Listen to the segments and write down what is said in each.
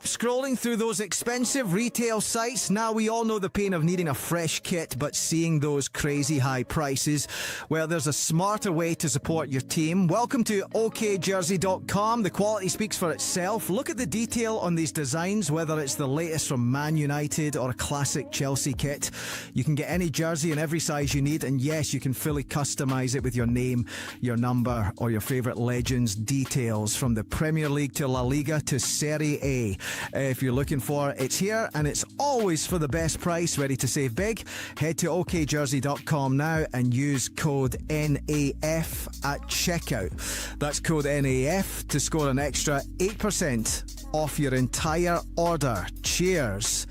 Scrolling through those expensive retail sites, now we all know the pain of needing a fresh kit, but seeing those crazy high prices, well, there's a smarter way to support your team. Welcome to okjersey.com. The quality speaks for itself. Look at the detail on these designs, whether it's the latest from Man United or a classic Chelsea kit. You can get any jersey in every size you need, and yes, you can fully customise it with your name, your number, or your favourite legends' details, from the Premier League to La Liga to Serie A. If you're looking for it, it's here, and it's always for the best price. Ready to save big? Head to okjersey.com now and use code NAF at checkout. That's code NAF to score an extra 8% off your entire order. Cheers.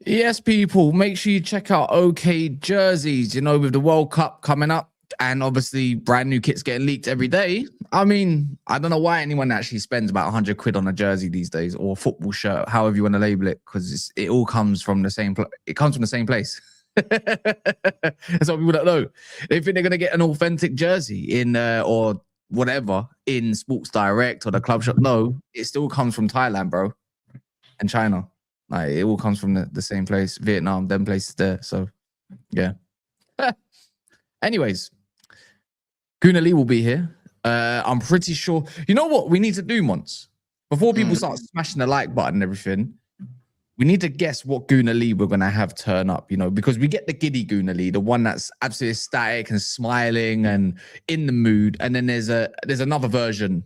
Yes, people, make sure you check out OK Jerseys. You know, with the World Cup coming up, and obviously brand new kits getting leaked every day. I mean, I don't know why anyone actually spends about 100 quid on a jersey these days, or a football shirt, however you want to label it, because it all comes from the same it comes from the same place. That's what people don't know. They think they're going to get an authentic jersey in or whatever in Sports Direct or the club shop. No, it still comes from Thailand, bro, and China. Like, it all comes from the same place, Vietnam, them places there. So, yeah. Anyways, Gooner Lee will be here. I'm pretty sure. You know what we need to do, Mons? Before people start smashing the like button and everything, we need to guess what Gooner Lee we're going to have turn up, you know, because we get the giddy Gooner Lee, the one that's absolutely ecstatic and smiling and in the mood. And then there's another version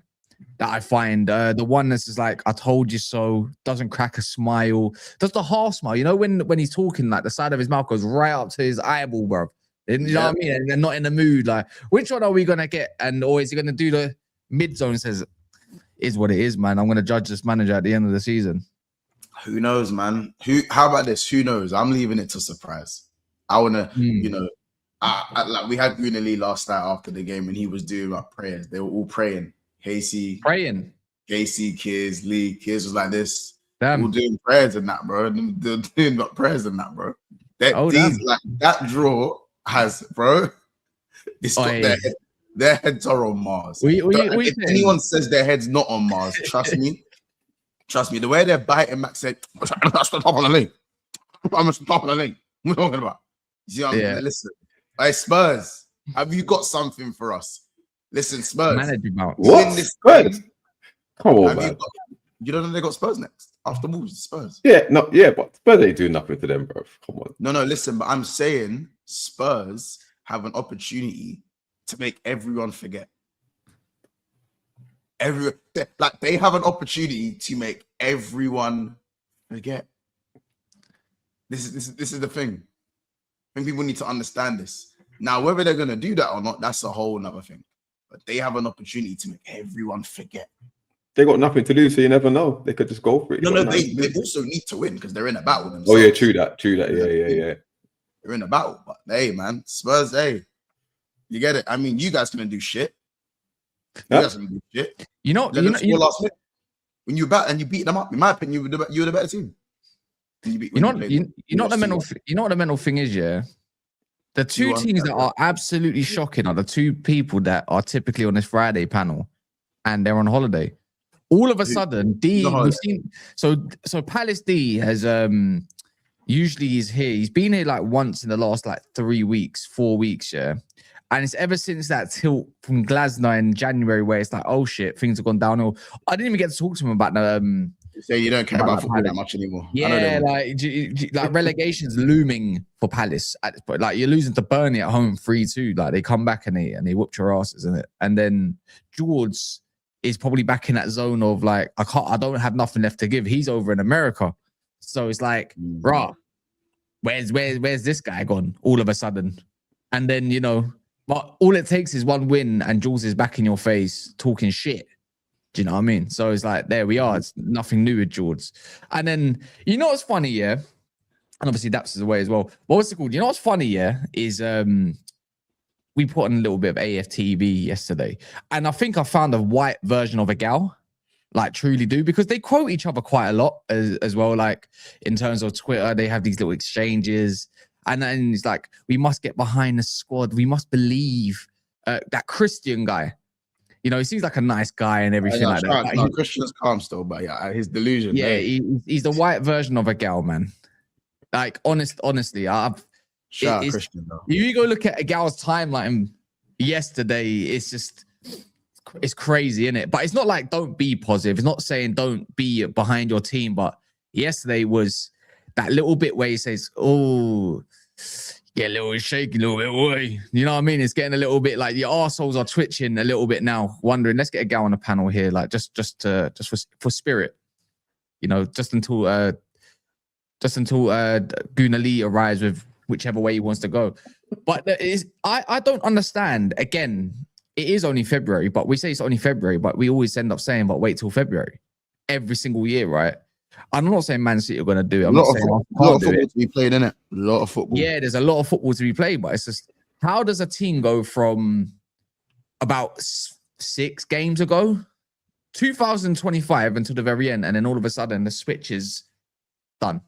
that I find, the one that's just like, I told you so, doesn't crack a smile, does the half smile. You know, when he's talking, like the side of his mouth goes right up to his eyeball, bro. You know what I mean? And they're not in the mood. Like, which one are we going to get? And or is he going to do the mid-zone, says, is what it is, man. I'm going to judge this manager at the end of the season. Who knows, man? How about this? Who knows? I'm leaving it to surprise. I want to, you know, like we had Gooner Lee last night after the game, and he was doing like prayers. They were all praying. Casey, Kiz, Lee, Kiz was like this. Damn. All doing prayers and that, bro. They're doing like prayers and that, bro. Like that draw has, bro. It's got their heads are on Mars. If anyone says their head's not on Mars, trust me. The way they're biting, Max said, "That's the top of the league. I'm the top of the league." What are you talking about? You see what I mean? Listen, Spurs. Have you got something for us? Listen, Spurs. Manager bounce. Win What? this Spurs? game. Come on, Have man. You don't know they got Spurs next after Wolves. Spurs. Yeah, but Spurs ain't doing nothing to them, bro. Come on. No, listen, but I'm saying Spurs have an opportunity to make everyone forget. They have an opportunity to make everyone forget. This is the thing. I think people need to understand this. Now, whether they're gonna do that or not, that's a whole nother thing. But they have an opportunity to make everyone forget. They got nothing to lose, so you never know. They could just go for it. No, they also need to win because they're in a battle themselves. Oh yeah, true that. Yeah. They're in a battle, but hey, man, Spurs, hey, you get it. I mean, you guys can do shit. You guys can do shit. Last minute. When you bat and you beat them up, in my opinion, you were the better team. You know what the mental thing is, yeah? The two teams that are absolutely shocking are the two people that are typically on this Friday panel and they're on holiday. All of a sudden, we've seen so Palace D has usually he's here. He's been here like once in the last like 3 weeks, 4 weeks, yeah. And it's ever since that tilt from Glasgow in January where it's like, oh shit, things have gone downhill. I didn't even get to talk to him about the say you don't care about football that much anymore. Yeah, like relegation's looming for Palace. But like you're losing to Burnley at home 3-2. Like they come back and they whooped your asses, isn't it? And then George is probably back in that zone of like, I don't have nothing left to give. He's over in America. So it's like, rah, where's this guy gone all of a sudden? And then, but all it takes is one win and Jules is back in your face talking shit. Do you know what I mean? So it's like, there we are. It's nothing new with George. And then, what's funny, yeah? And obviously Daps is away as well. But what's it called? You know what's funny, yeah? Is we put on a little bit of AFTV yesterday. And I think I found a white version of a gal. Like truly do, because they quote each other quite a lot as well. Like in terms of Twitter, they have these little exchanges. And then it's like, we must get behind the squad. We must believe that Christian guy. He seems like a nice guy and everything like that. No, Christian's calm still, but yeah, his delusion. Yeah, he's the white version of a gal, man. Like, honestly, Christian, though. If you go look at a gal's timeline yesterday, it's crazy, isn't it? But it's not like don't be positive. It's not saying don't be behind your team. But yesterday was that little bit where he says, "Oh, get a little shaky, a little bit, boy." You know what I mean? It's getting a little bit like your arseholes are twitching a little bit now, wondering, let's get a gal on the panel here, like just for spirit, just until Gooner Lee arrives with whichever way he wants to go. But I don't understand. Again, it is only February, but we say it's only February, but we always end up saying, but wait till February every single year, right? I'm not saying Man City are going to do it. I'm not saying a lot of football to be played, innit? A lot of football. Yeah, there's a lot of football to be played, but it's just, how does a team go from about 6 games ago, 2025 until the very end, and then all of a sudden the switch is done?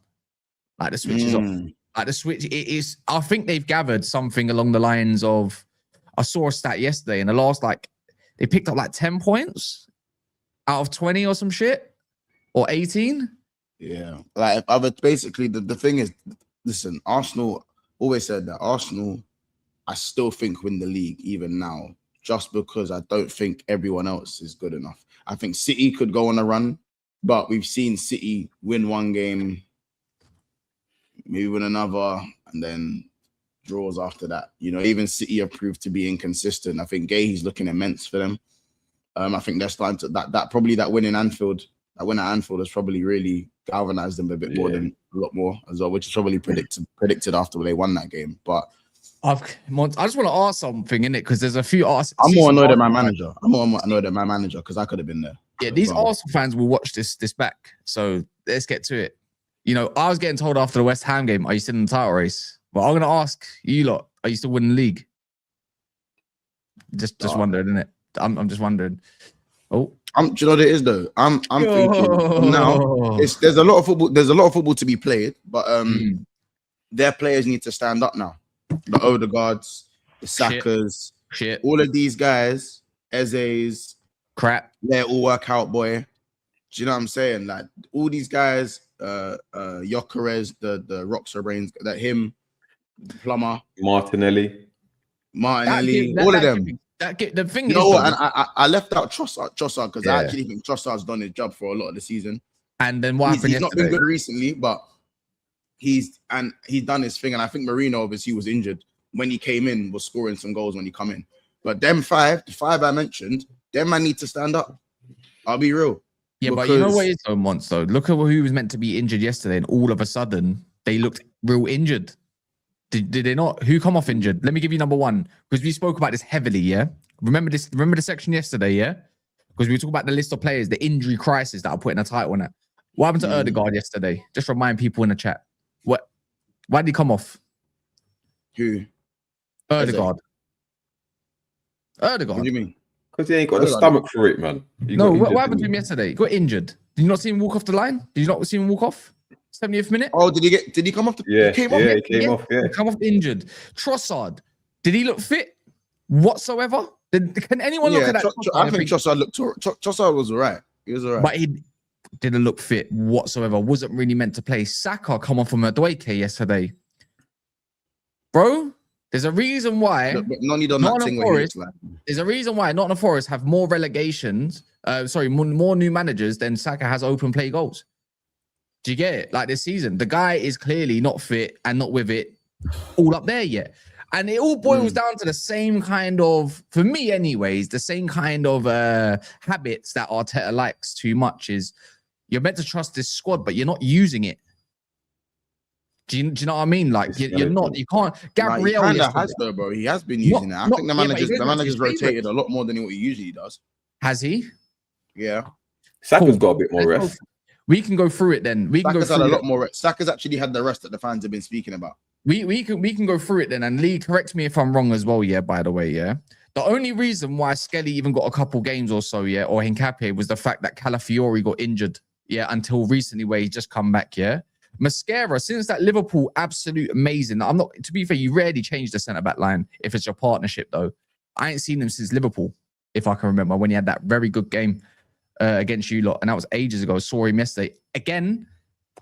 Like the switch is off. Like the switch, it is, I think they've gathered something along the lines of, I saw a stat yesterday in the last, they picked up 10 points out of 20 or some shit, or 18. Yeah, basically the thing is, listen, Arsenal always said that Arsenal, I still think win the league even now, just because I don't think everyone else is good enough. I think City could go on a run, but we've seen City win one game, maybe win another, and then draws after that. Even City have proved to be inconsistent. I think Gay's looking immense for them. I think they're starting to that win in Anfield. That win at Anfield has probably really galvanized them a bit more than a lot more as well, which is probably predicted after they won that game. But I just want to ask something in it, because there's a few I'm more annoyed at my manager. I'm more annoyed at my manager because I could have been there. Yeah, these Arsenal fans will watch this back. So let's get to it. I was getting told after the West Ham game, are you still in the title race? Well, I'm going to ask you lot, are you still winning the league? Just wondering, innit? I'm just wondering. Oh, do you know what it is though? I'm thinking now. There's a lot of football. There's a lot of football to be played, but their players need to stand up now. The Odegaards, the Sakas, all of these guys, Eze's, crap. They're all workout boy. Do you know what I'm saying? Like all these guys, Gyökeres, the Roxor brains, that him, Plummer, Martinelli. Martinelli, all of them. The thing You is, know what? though, And I left out Trossard because I Yeah. actually think Trossard's done his job for a lot of the season. and then what happened He's not been yesterday? good recently, but he's done his thing. And I think Marino, obviously, was injured when he came in, was scoring some goals when he come in. But the five I mentioned, them man need to stand up. I'll be real. Yeah, but you know what is so months though. Look at who was meant to be injured yesterday, and all of a sudden they looked real injured. Did they not? Who come off injured? Let me give you number one because we spoke about this heavily. Yeah, remember this? Remember the section yesterday? Yeah, because we talked about the list of players, the injury crisis that I put in a title on it. What happened to Odegaard yesterday? Just remind people in the chat. What? Why did he come off? Who? Odegaard. What do you mean? Because he ain't got the stomach for it, man. No, what happened to him yesterday? He got injured. Did you not see him walk off the line? Did you not see him walk off? 70th minute? Oh, did he come off the Yeah, he came off? he came off. Yeah. He come off injured. Trossard, did he look fit whatsoever? Can anyone look at that? I think Trossard was all right. He was all right. But he didn't look fit whatsoever. Wasn't really meant to play. Saka come off from Madueke yesterday. Bro, there's a reason why. Look, Noni done that thing where he looks like. There's a reason why Nottingham Forest have more relegations. More new managers than Saka has open play goals. Do you get it? Like this season, the guy is clearly not fit and not with it all up there yet. And it all boils down to the same kind of, for me anyways, the same kind of habits that Arteta likes too much is you're meant to trust this squad, but you're not using it. Do you know what I mean? Like you're not, you can't. Gabriel kind of has though, bro. He has been using it. I think the manager's rotated a lot more than what he usually does. Has he? Yeah. Saka's got a bit more rest. We can go through it then. Saka's had a lot more rest. Saka's actually had the rest that the fans have been speaking about. We can go through it then. And Lee, correct me if I'm wrong as well. Yeah, by the way, yeah. The only reason why Skelly even got a couple games or so, yeah, or Hincapié was the fact that Calafiori got injured, yeah, until recently where he just come back, yeah. Mascara, since that Liverpool, absolute amazing. I'm not, to be fair, you rarely change the centre back line if it's your partnership though. I ain't seen him since Liverpool, if I can remember, when he had that very good game against you lot, and that was ages ago. Saw him yesterday. Again,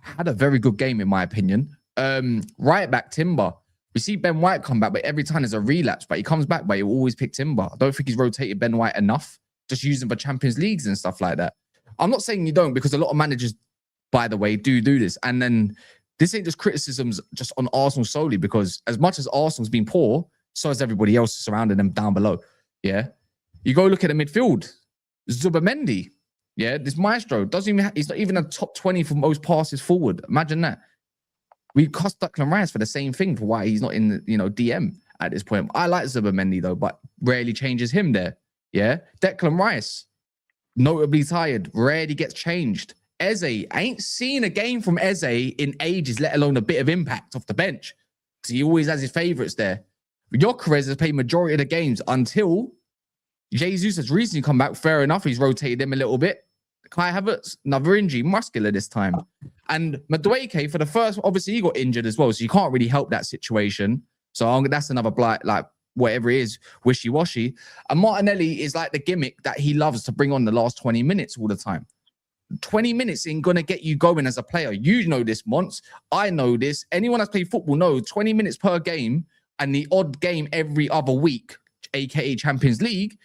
had a very good game in my opinion. Right back Timber. We see Ben White come back, but every time there's a relapse, but he comes back, but he will always pick Timber. I don't think he's rotated Ben White enough. Just using for Champions Leagues and stuff like that. I'm not saying you don't, because a lot of managers, by the way, do this. And then this ain't just criticisms just on Arsenal solely, because as much as Arsenal's been poor, so has everybody else surrounding them down below. Yeah. You go look at the midfield. Zubimendi. Yeah. This maestro he's not even a top 20 for most passes forward. Imagine that. We cost Declan Rice for the same thing for why he's not in the, DM at this point. I like Zubimendi though, but rarely changes him there. Yeah. Declan Rice, notably tired, rarely gets changed. Eze, I ain't seen a game from Eze in ages, let alone a bit of impact off the bench. Because he always has his favourites there. Gyökeres has played majority of the games until Jesus has recently come back. Fair enough, he's rotated him a little bit. Kai Havertz, another injury, muscular this time. And Madueke, for the first, obviously he got injured as well, so you can't really help that situation. So that's another blight, like whatever it is, wishy-washy. And Martinelli is like the gimmick that he loves to bring on the last 20 minutes all the time. 20 minutes ain't going to get you going as a player. You know this, Mons. I know this. Anyone that's played football knows 20 minutes per game and the odd game every other week, aka Champions League,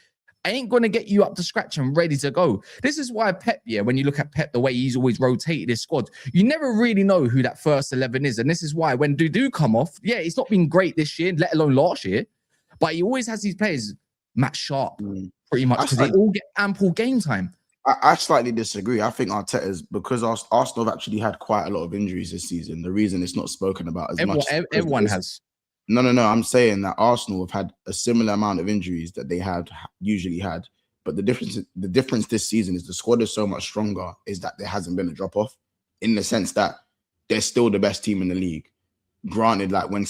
ain't going to get you up to scratch and ready to go. This is why Pep, when you look at Pep, the way he's always rotated his squad, you never really know who that first 11 is. And this is why when Dudu come off, it's not been great this year, let alone last year, but he always has these players match sharp pretty much because they all get ample game time. I slightly disagree. I think Arteta's, because Arsenal have actually had quite a lot of injuries this season. The reason it's not spoken about as much. Everyone has. No. I'm saying that Arsenal have had a similar amount of injuries that they had usually had. But the difference this season is the squad is so much stronger, is that there hasn't been a drop-off, in the sense that they're still the best team in the league. Granted, when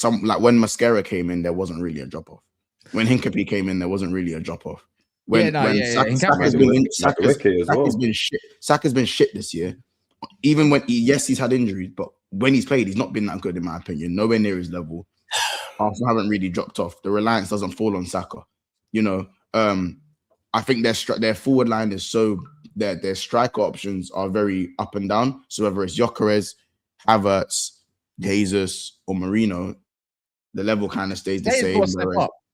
Mascara came in, there wasn't really a drop-off. When Hincapié came in, there wasn't really a drop-off. Saka's been shit this year. Even when he's had injuries, but when he's played, he's not been that good in my opinion. Nowhere near his level. Arsenal haven't really dropped off. The reliance doesn't fall on Saka. I think their forward line is so their striker options are very up and down. So whether it's Gyökeres, Havertz, Jesus, or Marino, the level kind of stays the same.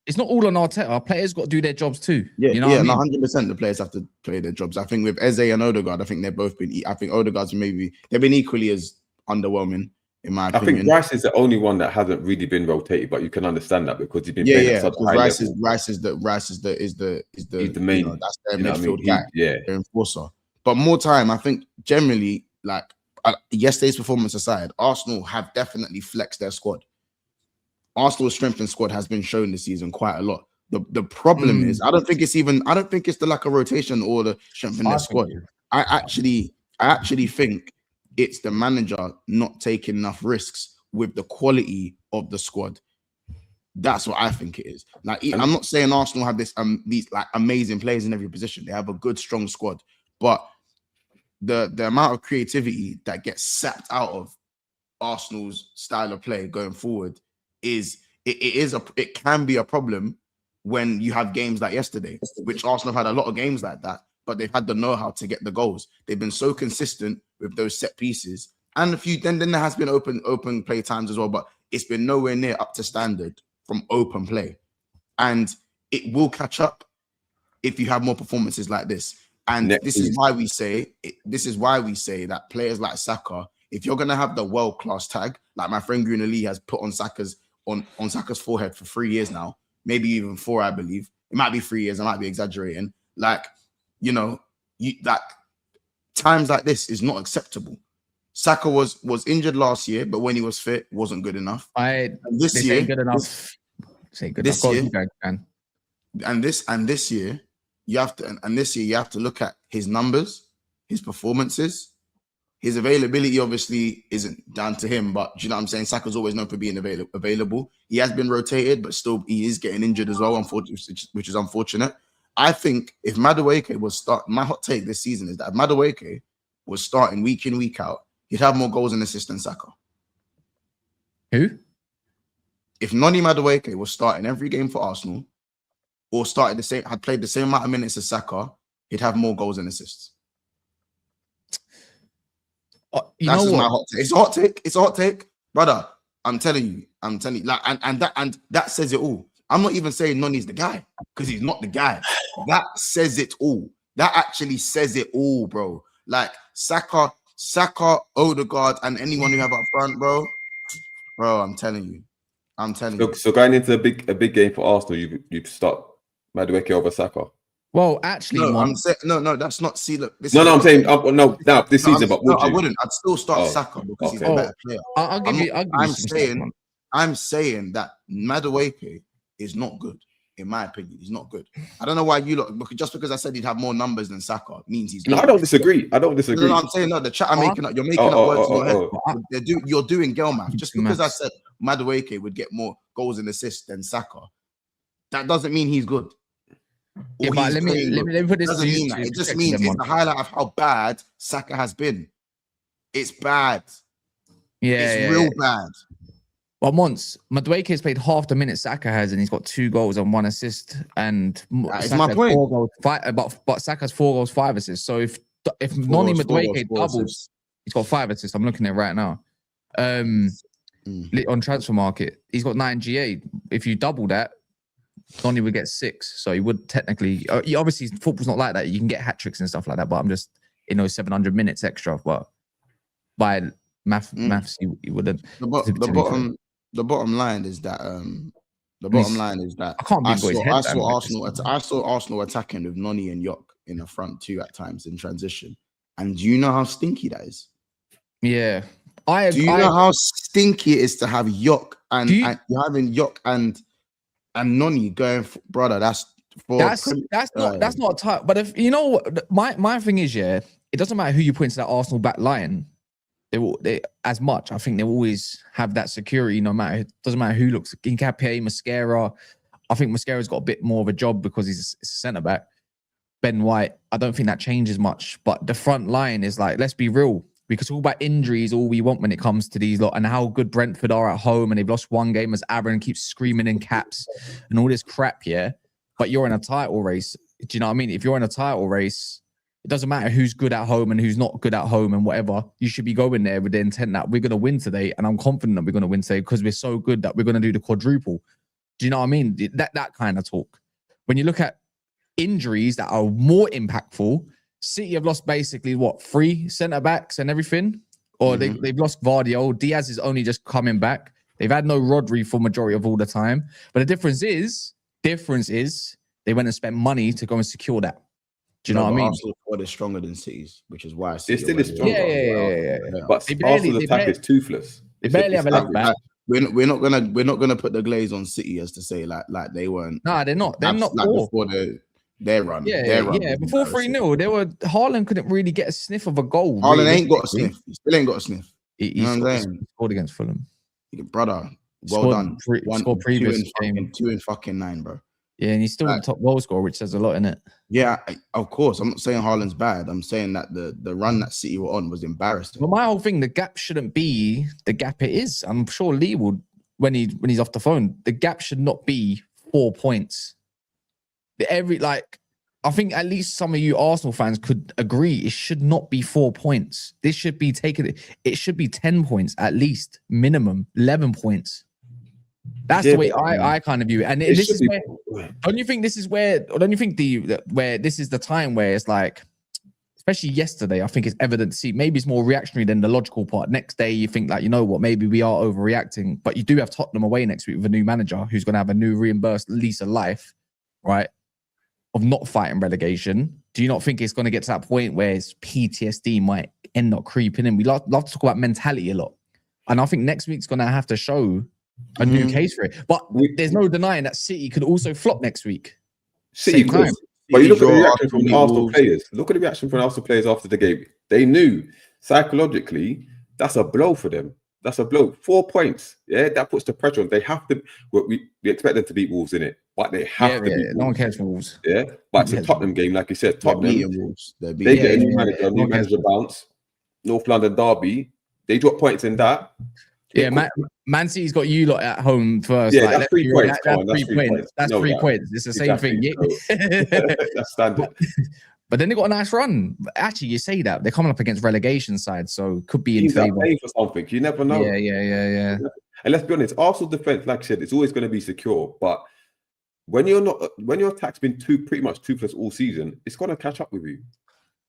it's not all on Arteta. Players got to do their jobs too. Yeah, you know yeah, what I mean? 100%. The players have to play their jobs. I think with Eze and Odegaard, I think they've both been. I think Odegaard's they've been equally as underwhelming in my opinion. I think Rice is the only one that hasn't really been rotated, but you can understand that because he's been playing at such a high level. Rice is the main. That's their midfield guy, their enforcer. But more time, I think generally, like yesterday's performance aside, Arsenal have definitely flexed their squad. Arsenal's strength in squad has been shown this season quite a lot. The problem is, I don't think it's the lack of rotation or the strength in their squad. I actually think it's the manager not taking enough risks with the quality of the squad. That's what I think it is. Like, I'm not saying Arsenal have these like amazing players in every position. They have a good, strong squad, but the amount of creativity that gets sapped out of Arsenal's style of play going forward it can be a problem when you have games like yesterday, which Arsenal have had a lot of games like that, but they've had the know-how to get the goals. They've been so consistent with those set pieces, and a few. Then there has been open play times as well, but it's been nowhere near up to standard from open play, and it will catch up if you have more performances like this. And this is why we say that players like Saka, if you're gonna have the world-class tag, like my friend Gooner Lee has put on Saka's forehead for 3 years now, maybe even 4, I believe. It might be 3 years. I might be exaggerating. Like, times like this is not acceptable. Saka was injured last year, but when he was fit, wasn't good enough. This year, you have to look at his numbers, his performances. His availability obviously isn't down to him, but do you know what I'm saying? Saka's always known for being available. He has been rotated, but still he is getting injured as well, unfortunately, which is unfortunate. I think if Madueke was my hot take this season is that if Madueke was starting week in, week out, he'd have more goals and assists than Saka. Who? If Noni Madueke was starting every game for Arsenal, or had played the same amount of minutes as Saka, he'd have more goals and assists. That's just my hot take. It's a hot take, brother. I'm telling you, like, and that says it all. I'm not even saying Noni's the guy because he's not the guy. That says it all. That actually says it all, bro. Like Saka, Odegaard, and anyone you have up front, bro. I'm telling you. So going into a big game for Arsenal, you start Madueke over Saka. Well, actually, I'm saying no. That's not. See, look. This season, but would you? I wouldn't. I'd still start Saka because he's a better player. I'm saying that Madueke is not good. In my opinion, he's not good. I don't know why you look just because I said he'd have more numbers than Saka means he's good. No, I don't disagree. No, I'm saying no. The chat I'm making up. You're making up words in your head. You're doing girl math. Just because I said Madueke would get more goals and assists than Saka, that doesn't mean he's good. Yeah, but let me put this to you. It just means it's the highlight of how bad Saka has been. It's bad. It's real bad. Well, once Madueke has played half the minutes Saka has, and he's got 2 goals and 1 assist. And that's my point. 4 goals, but Saka's 4 goals, 5 assists. So if Noni Madueke doubles, he's got 5 assists. I'm looking at it right now. On transfer market, he's got 9 GA. If you double that, Noni would get 6, so he would technically. Obviously, football's not like that. You can get hat tricks and stuff like that, but I'm just 700 minutes extra. But by maths, he wouldn't. The bottom line is that I can't I saw Arsenal attacking with Noni and Yok in the front too at times in transition, and do you know how stinky that is? Yeah, do you know how stinky it is to have Yok and you're having Yok and Noni going, brother? That's not a type. But if you know, my thing is, it doesn't matter who you put into that Arsenal back line. They as much. I think they always have that security. No matter, it doesn't matter who looks. Hincapié, Mascara. I think Mascara's got a bit more of a job because he's a centre back. Ben White. I don't think that changes much. But the front line is like, let's be real. Because all about injuries, all we want when it comes to these lot, and how good Brentford are at home, and they've lost 1 game as Aaron keeps screaming in caps and all this crap, but you're in a title race. Do you know what I mean? If you're in a title race, it doesn't matter who's good at home and who's not good at home and whatever. You should be going there with the intent that we're going to win today, and I'm confident that we're going to win today because we're so good that we're going to do the quadruple. Do you know what I mean? That kind of talk. When you look at injuries that are more impactful, City have lost basically 3 centre backs and everything, or they've lost Vardy. Diaz is only just coming back. They've had no Rodri for majority of all the time. But the difference is they went and spent money to go and secure that. Do you know what I mean? Arsenal squad is stronger than City's, which is why City still is stronger. Yeah. But Arsenal's attack is toothless. They barely have a left back. We're not gonna put the glaze on City as to say like they weren't. No, they're not. They're not like before their run. Before 3-0, Haaland couldn't really get a sniff of a goal. Haaland ain't got a sniff. He still ain't got a sniff. He scored against Fulham. Brother, well done. Scored previous game. 2 in fucking 9, bro. Yeah, and he's still the top goal scorer, which says a lot, innit? Yeah, of course. I'm not saying Haaland's bad. I'm saying that the run that City were on was embarrassing. But my whole thing, the gap shouldn't be the gap it is. I'm sure Lee would, when he's off the phone, the gap should not be 4 points. I think at least some of you Arsenal fans could agree it should not be 4 points. This should be it should be 10 points at least, minimum 11 points. That's the way I kind of view it. And this is where, don't you think this is where this is the time where it's like, especially yesterday, I think it's evident to see, maybe it's more reactionary than the logical part. Next day, you think like, you know what, maybe we are overreacting, but you do have Tottenham away next week with a new manager who's going to have a new reimbursed lease of life, right? Of not fighting relegation. Do you not think it's going to get to that point where it's PTSD might end up creeping in? We love to talk about mentality a lot. And I think next week's going to have to show a new case for it. But there's no denying that City could also flop next week. City could. But you look at the reaction from the Arsenal players. Look at the reaction from the Arsenal players after the game. They knew psychologically that's a blow for them. That's a blow. 4 points. Yeah, that puts the pressure on. They have to. We expect them to beat Wolves in it, but they have to beat Wolves. No one cares for Wolves. Yeah, but it's a Tottenham game, like you said. Tottenham. They get a new manager bounce. North London derby. They drop points in that. Yeah, Man City's got you lot at home first. Yeah, that's 3 points. That's 3 points. That's 3 points. It's the same thing. That's standard. But then they got a nice run. Actually, you say that they're coming up against relegation side, so could be in favor. For something, you never know. Yeah. And let's be honest, Arsenal defense, like I said, it's always going to be secure. But when your attack's been pretty much toothless all season, it's going to catch up with you.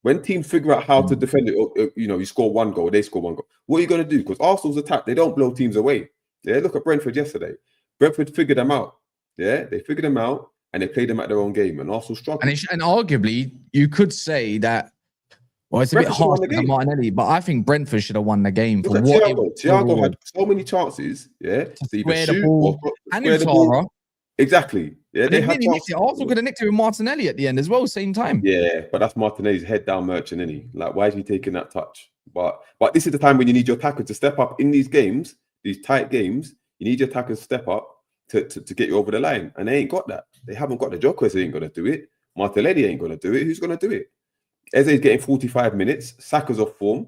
When teams figure out how to defend it, you score 1 goal, they score 1 goal. What are you going to do? Because Arsenal's attack, they don't blow teams away. Yeah, look at Brentford yesterday. Brentford figured them out. Yeah, they figured them out and they played them at their own game. And Arsenal struggled. And arguably, you could say that. Well, it's a bit harsh to Martinelli, but I think Brentford should have won the game for what Thiago had so many chances. Yeah, to either shoot or square the ball. Exactly. Yeah, they had Arsenal could have nicked it with Martinelli at the end as well, same time. Yeah, but that's Martinelli's head down merchant, isn't he? Like, why is he taking that touch? But this is the time when you need your attackers to step up in these games, these tight games. You need your attackers to step up to get you over the line, and they ain't got that. They haven't got the Jokers. Ain't going to do it. Martinelli ain't going to do it. Who's going to do it? Eze's getting 45 minutes. Saka's off form.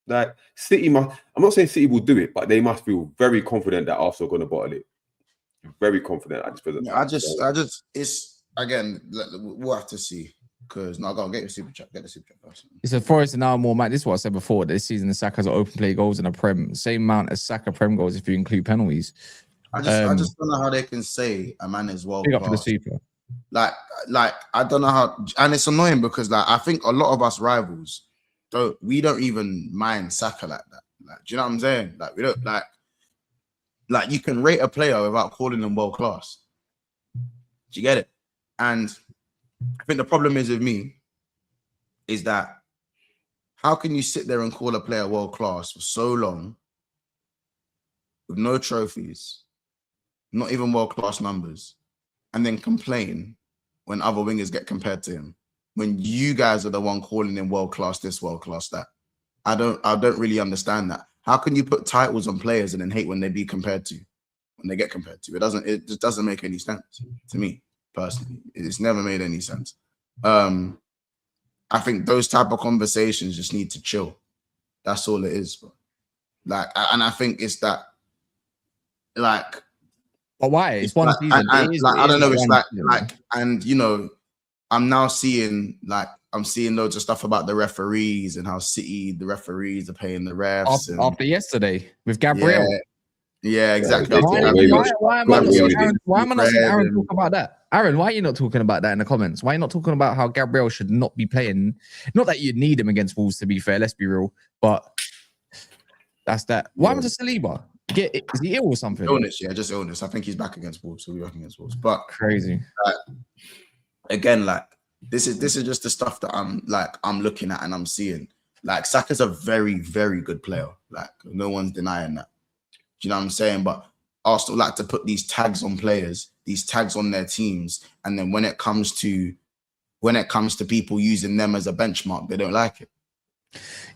Like City must. I'm not saying City will do it, but they must feel very confident that Arsenal are going to bottle it. Very confident at this present time. I just, it's again, we'll have to see. Because now, go on, get your super chat. Get the super chat first. It's a Forest and now more, Matt. This is what I said before. This season, the Saka's open play goals in a Prem. Same amount as Saka Prem goals if you include penalties. I just don't know how they can say a man is world class. Up for the super. Like I don't know how, and it's annoying because like I think a lot of us rivals don't even mind Saka like that. Like, do you know what I'm saying? Like we don't like you can rate a player without calling them world class. Do you get it? And I think the problem is with me is that how can you sit there and call a player world class for so long with no trophies, not even world class numbers, and then complain when other wingers get compared to him, when you guys are the one calling him world class this, world class that? I don't really understand that. How can you put titles on players and then hate when they be compared to, when they get compared to? It just doesn't make any sense to me personally. It's never made any sense. I think those type of conversations just need to chill. That's all it is. Like, and I think it's that, like. But why? It's one season. I don't know. It's like, and you know, I'm now seeing loads of stuff about the referees and how City, the referees are paying the refs. After yesterday with Gabriel. Yeah, exactly. Yeah, Why, After Gabriel. why am I not seeing Aaron? Why am I not seeing Aaron talk about that? Aaron, why are you not talking about that in the comments? Why are you not talking about how Gabriel should not be playing? Not that you'd need him against Wolves, to be fair. Let's be real, but that's that. Why happened to Saliba? Is he ill or something? Illness, yeah, just illness. I think he's back against Wolves. He'll be back against Wolves. But Crazy. Again, like this is just the stuff that I'm looking at and I'm seeing. Like Saka's a very, very good player. Like no one's denying that. Do you know what I'm saying? But Arsenal like to put these tags on players, these tags on their teams, and then when it comes to people using them as a benchmark, they don't like it.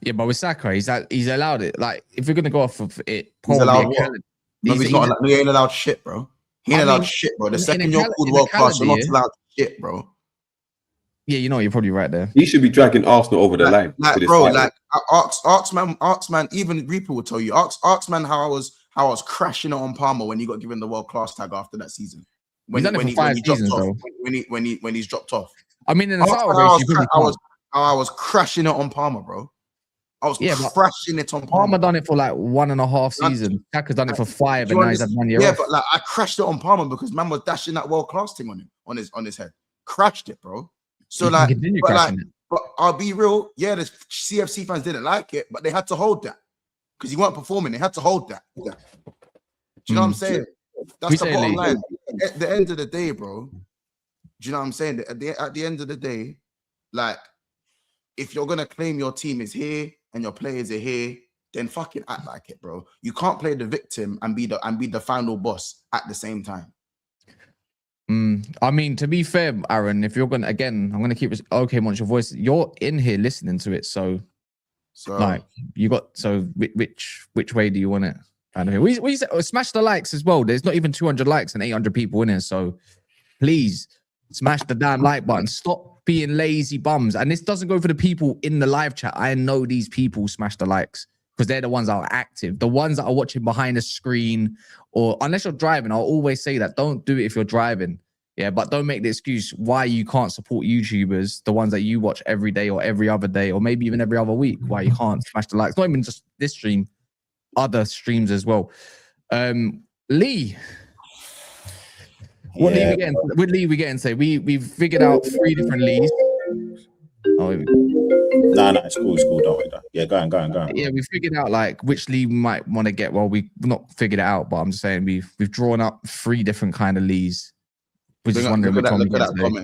Yeah, but with Saka, he's allowed it. Like if we're gonna go off of it, He's allowed probably what? No, he's not. He ain't allowed shit, bro. He ain't allowed shit, bro. The second you're called world class, you're not allowed shit, bro. Yeah, you know, you're probably right there. He should be dragging Arsenal over the line. Like, bro, like Arksman, even Reaper will tell you, Arksman, how I was crashing it on Palmer when he got given the world class tag after that season. He's done it for 5 seasons, though. When he's dropped off. I mean, in the title race, I was crashing it on Palmer, bro. I was crashing it on Palmer. Palmer done it for like 1.5 seasons. Saka's done it for 5, and now he's had 1 year off. Yeah, but like I crashed it on Palmer because man was dashing that world class thing on him, on his head. Crashed it, bro. So but I'll be real. Yeah, the CFC fans didn't like it, but they had to hold that because he weren't performing. They had to hold that. Do you know what I'm saying? That's the bottom line. At the end of the day, bro. Do you know what I'm saying? At the end of the day, like if you're gonna claim your team is here and your players are here, then fucking act like it, bro. You can't play the victim and be the final boss at the same time. I mean, to be fair, Aaron, if you're gonna I'm gonna keep it okay. Once your voice, you're in here listening to it, so like you got. So which way do you want it? I don't know. We said, smash the likes as well. There's not even 200 likes and 800 people in here, so please smash the damn like button. Stop being lazy bums. And this doesn't go for the people in the live chat. I know these people smash the likes because they're the ones that are active. The ones that are watching behind the screen, or unless you're driving, I'll always say that. Don't do it if you're driving. Yeah, but don't make the excuse why you can't support YouTubers, the ones that you watch every day or every other day, or maybe even every other week, why you can't smash the likes. Not even just this stream, other streams as well. Lee. What Lee we getting? With Lee we getting? Say we've figured out 3 different Lees. Oh, here we go. No, it's cool. Don't worry. Yeah, go on. Yeah, we figured out like which Lee we might want to get. Well, we've not figured it out, but I'm just saying we've drawn up 3 different kind of Lees. We're just wondering which one we get today.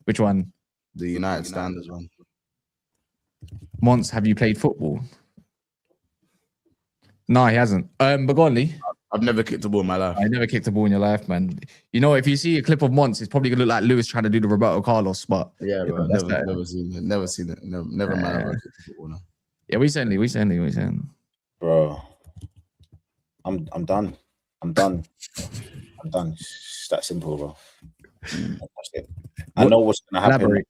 Which one? The United Standards one. Once, have you played football? No, he hasn't. But go on, Lee. I've never kicked a ball in my life. I never kicked a ball in your life, man. You know, if you see a clip of Monts, it's probably gonna look like Lewis trying to do the Roberto Carlos spot. Yeah, bro. Never seen it. Never seen it. Never mind. I've kicked football now. Yeah, we saying. Bro, I'm done. It's that simple, bro. That's it. I know what's gonna happen. Elaborate.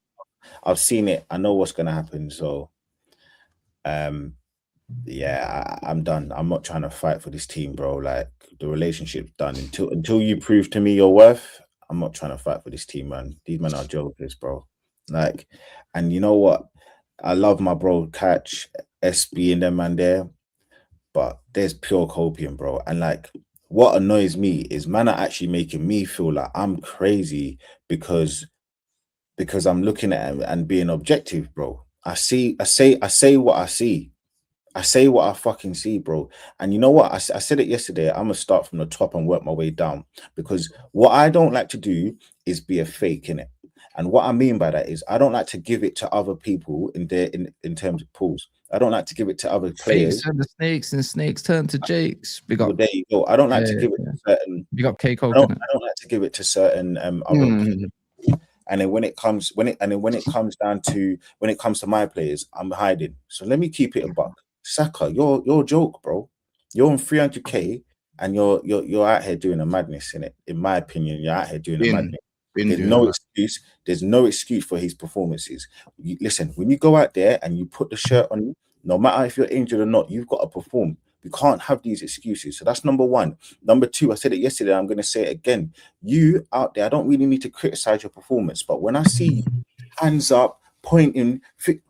I've seen it. I know what's gonna happen. So, yeah, I'm done. I'm not trying to fight for this team, bro. Like the relationship's done. Until you prove to me your worth, I'm not trying to fight for this team, man. These men are jokers, bro. Like, and you know what? I love my bro Catch, SB and them man there, but there's pure copium, bro. And like, what annoys me is man are actually making me feel like I'm crazy because I'm looking at him and being objective, bro. I say what I see. I say what I fucking see, bro. And you know what? I said it yesterday. I'm gonna start from the top and work my way down, because what I don't like to do is be a fake, innit? And what I mean by that is I don't like to give it to other people in terms of pools. I don't like to give it to other players. Turn to snakes and snakes turn to Jakes. Well, there you go. I don't like to give it to certain. You got K I don't like to give it to certain other people. And then when it comes down to my players, I'm hiding. So let me keep it a buck. Saka, you're a joke, bro. You're on 300k and you're out here doing a madness in it. In my opinion, you're out here doing a madness. There's no excuse for his performances. Listen, when you go out there and you put the shirt on, no matter if you're injured or not, you've got to perform. We can't have these excuses. So that's number one. Number two, I said it yesterday, I'm going to say it again. You out there, I don't really need to criticize your performance, but when I see you, hands up, pointing,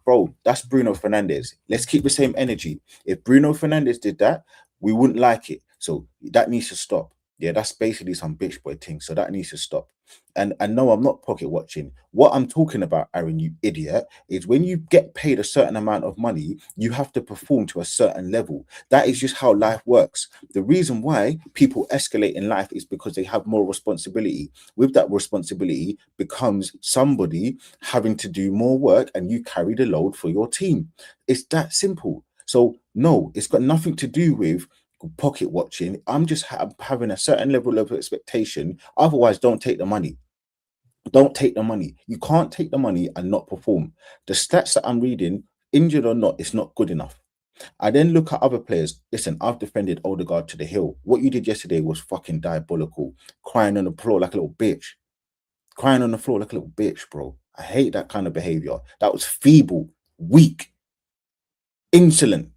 bro, that's Bruno Fernandes. Let's keep the same energy. If Bruno Fernandes did that, we wouldn't like it. So that needs to stop. Yeah, that's basically some bitch boy thing. So that needs to stop. And no, I'm not pocket watching. What I'm talking about, Aaron, you idiot, is when you get paid a certain amount of money, you have to perform to a certain level. That is just how life works. The reason why people escalate in life is because they have more responsibility. With that responsibility becomes somebody having to do more work, and you carry the load for your team. It's that simple. So no, it's got nothing to do with pocket watching. I'm just having a certain level of expectation. Otherwise, don't take the money. Don't take the money. You can't take the money and not perform. The stats that I'm reading, injured or not, it's not good enough. I then look at other players. Listen, I've defended Odegaard to the hill. What you did yesterday was fucking diabolical. Crying on the floor like a little bitch. Crying on the floor like a little bitch, bro. I hate that kind of behavior. That was feeble, weak, insolent,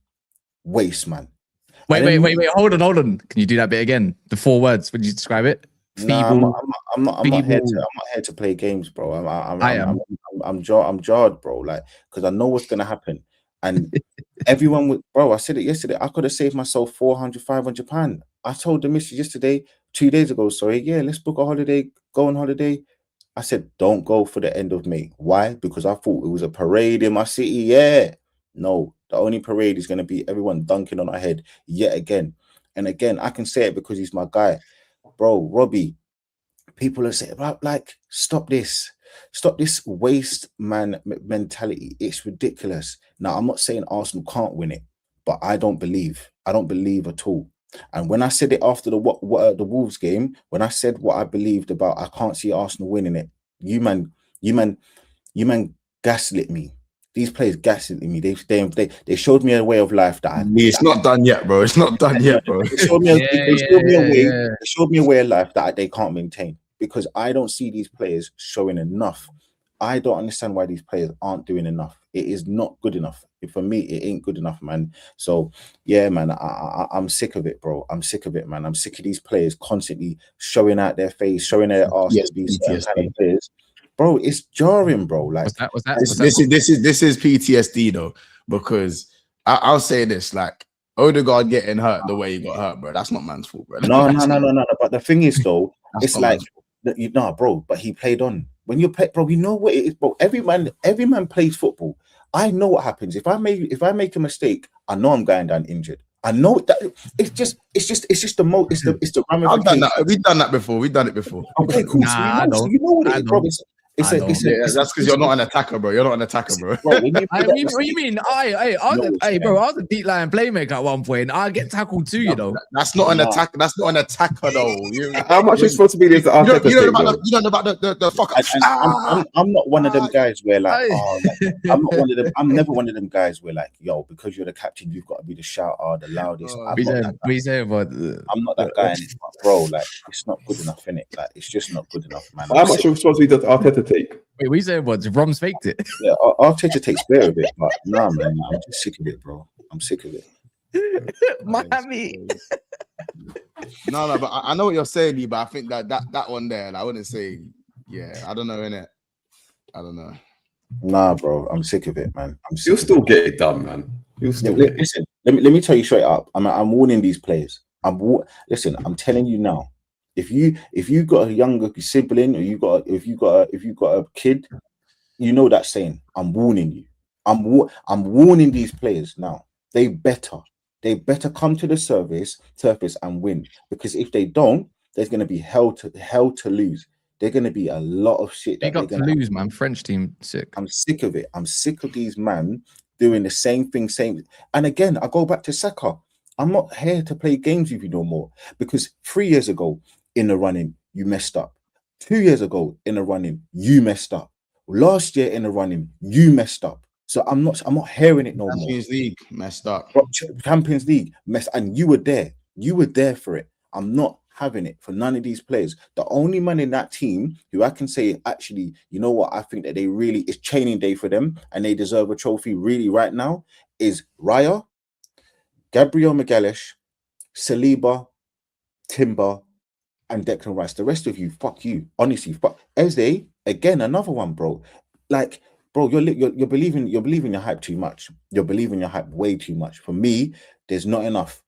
waste, man. Wait. Hold on. Can you do that bit again? The 4 words. Would you describe it? Feeble. I'm not here to play games, bro. I'm jarred, bro. Like, because I know what's gonna happen, and everyone would, bro. I said it yesterday. I could have saved myself 400, 500 pounds. I told the missus yesterday, 2 days ago. Sorry, yeah, let's book a holiday. Go on holiday. I said, don't go for the end of May. Why? Because I thought it was a parade in my city. Yeah, no, the only parade is gonna be everyone dunking on our head yet again and again. I can say it because he's my guy. Bro, Robbie, people are saying, like, stop this waste man mentality. It's ridiculous. Now, I'm not saying Arsenal can't win it, but I don't believe at all. And when I said it after the Wolves game, when I said what I believed about, I can't see Arsenal winning it. You man gaslit me. These players gaslit me. They showed me a way of life that it's not done yet, bro. It's not done yet, bro. They showed me a way of life that they can't maintain, because I don't see these players showing enough. I don't understand why these players aren't doing enough. It is not good enough. For me, it ain't good enough, man. So yeah, man, I'm sick of it, bro. I'm sick of it, man. I'm sick of these players constantly showing out their face, showing their arse to these kind of players. Bro, it's jarring, bro. Like, this is PTSD though, because I'll say this: like, Odegaard getting hurt the way he got hurt, bro. That's not man's fault, bro. No. But the thing is, though, it's like, bro. But he played on. When you play, bro, you know what it is, bro. Every man plays football. I know what happens if I make a mistake. I know I'm going down injured. I know that it's just the ramification. We've done that before. We've done it before. Okay, cool. So you know what it is, bro. That's because you're not an attacker, bro. You're not an attacker, bro. What you mean? I was a deep line playmaker at one point. I get tackled too, you know. That's not an attack. That's not an attacker, though. How much responsibility is Arteta? You don't know about the fuck. I'm not one of them guys where like, I'm not one of them. I'm never one of them guys where like, yo, because you're the captain, you've got to be the shouter, the loudest. I'm not that guy, bro. Like, it's not good enough, innit? Like, it's just not good enough, man. How much responsibility does Arteta take? Wait, we saying what? Rom's faked it. Yeah, Arteta takes care of it, but nah, man, I'm just sick of it, bro. I'm sick of it. Miami. No, but I know what you're saying, Lee, but I think that one there, like, I wouldn't say, yeah, I don't know, innit? I don't know. Nah, bro, I'm sick of it, man. You'll still get it done, man. Listen, let me tell you straight up. I'm warning these players. Listen, I'm telling you now. If you got a younger sibling, or if you got a kid, you know that saying. I'm warning you. I'm warning these players now. They better come to the surface and win, because if they don't, there's going to be hell to lose. There's going to be a lot of shit. They got to lose, man. French team sick. I'm sick of it. I'm sick of these man doing the same thing. And again, I go back to Saka. I'm not here to play games with you no more, because 3 years ago in the running, you messed up. 2 years ago in the running, you messed up. Last year in the running, you messed up. So I'm not hearing it no more. Champions League messed up. Champions League messed, and you were there. You were there for it. I'm not having it for none of these players. The only man in that team who I can say, actually, you know what, I think that it's training day for them and they deserve a trophy really right now, is Raya, Gabriel Magalhaes, Saliba, Timber, and Declan Rice. The rest of you, fuck you. Honestly, fuck. Eze, again, another one, bro. Like, bro, you're believing your hype too much. You're believing your hype way too much. For me, there's not enough.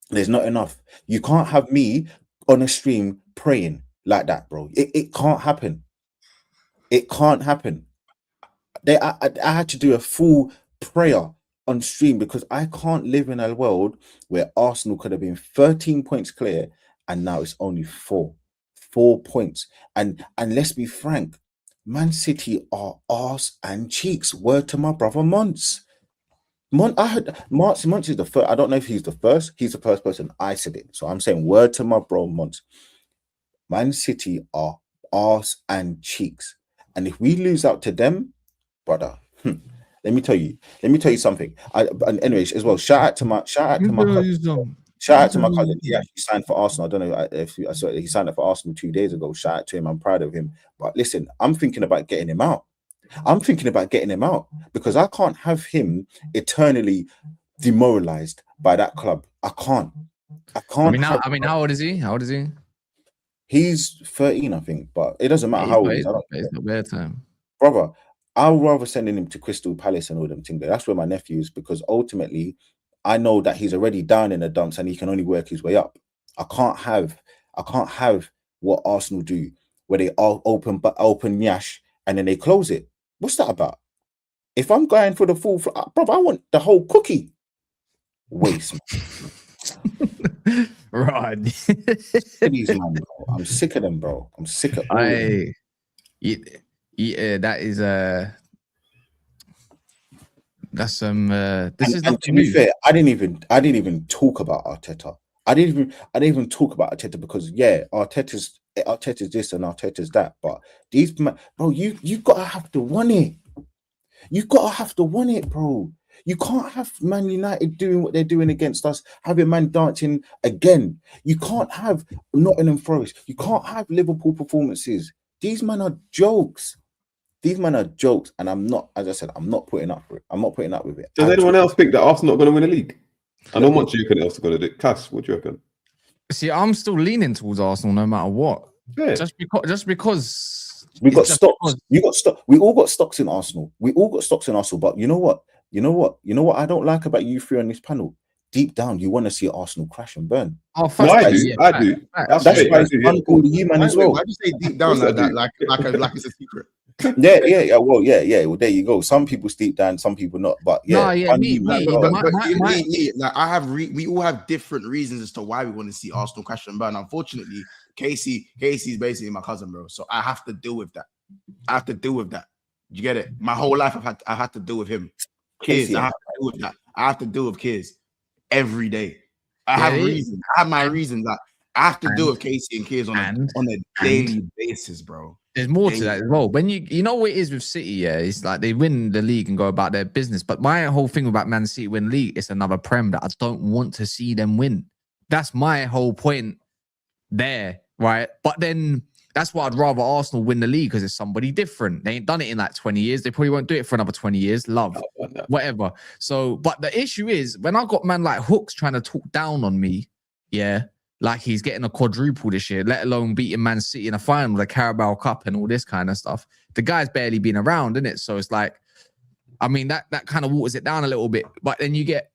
There's not enough. You can't have me on a stream praying like that, bro. It can't happen. It can't happen. I had to do a full prayer on stream because I can't live in a world where Arsenal could have been 13 points clear and now it's only 4 points. And let's be frank, Man City are arse and cheeks. Word to my brother Monts. I heard Monts is the first. I don't know if he's the first. He's the first person I said it. So I'm saying word to my bro Monts. Man City are arse and cheeks. And if we lose out to them, brother, let me tell you something. And anyways, as well, shout out to my cousin. Shout out to my cousin. He actually signed for Arsenal. I don't know if I saw he signed up for Arsenal 2 days ago. Shout out to him. I'm proud of him. But listen, I'm thinking about getting him out. Because I can't have him eternally demoralized by that club. I can't. I mean, how old is he? He's 13, I think, but it doesn't matter how old he is. It's not bad time. Brother, I'd rather sending him to Crystal Palace and all them things. That's where my nephew is, because ultimately I know that he's already down in the dumps and he can only work his way up. I can't have what Arsenal do, where they all open Yash and then they close it. What's that about? If I'm going for the full, brother, I want the whole cookie. Waste. Right. I'm sick of them, bro. I'm sick of yeah, that is that's some and to be fair, I didn't even talk about Arteta. I didn't even talk about Arteta because Arteta's this and Arteta's that. But these, bro, you gotta have to want it. You gotta have to want it, bro. You can't have Man United doing what they're doing against us, having man dancing again. You can't have Nottingham Forest. You can't have Liverpool performances. These men are jokes. And I'm not, as I said, I'm not putting up for it. I'm not putting up with it. Does anyone else think that Arsenal not going to win a league? I know much you can else going to do. Cass, what do you reckon? See, I'm still leaning towards Arsenal no matter what. Yeah. Just because we got stocks. You got stock. We all got stocks in Arsenal. But you know what? I don't like about you three on this panel. Deep down, you want to see Arsenal crash and burn. Oh, no, I do. That's why it's uncool to you, man, as well. Why do you say deep down like that? Like it's a secret. Yeah. Well, there you go. Some people deep down, some people not. But yeah, we all have different reasons as to why we want to see Arsenal crash and burn. Unfortunately, Casey's basically my cousin, bro. So I have to deal with that. You get it? My whole life I've had to deal with him. Kids, I have to deal with that. I have to deal with kids every day. I have reasons. I have my reasons that I have to deal with Casey and kids on a daily basis, bro. There's more to that as well. When you know what it is with City, yeah, it's like they win the league and go about their business. But my whole thing about Man City win league is another Prem that I don't want to see them win. That's my whole point there, right? But then that's why I'd rather Arsenal win the league because it's somebody different. They ain't done it in like 20 years. They probably won't do it for another 20 years. Love, whatever. So, but the issue is when I got man like Hooks trying to talk down on me, yeah, like he's getting a quadruple this year, let alone beating Man City in a final, the Carabao Cup and all this kind of stuff. The guy's barely been around, isn't it? So it's like, I mean, that kind of waters it down a little bit. But then you get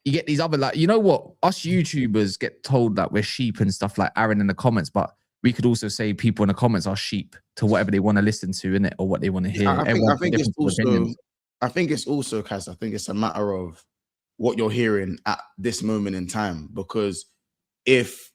these other, like, you know what? Us YouTubers get told that we're sheep and stuff like Aaron in the comments, but we could also say people in the comments are sheep to whatever they want to listen to, innit? Or what they want to hear. I think it's also, Kaz, I think it's a matter of what you're hearing at this moment in time. Because if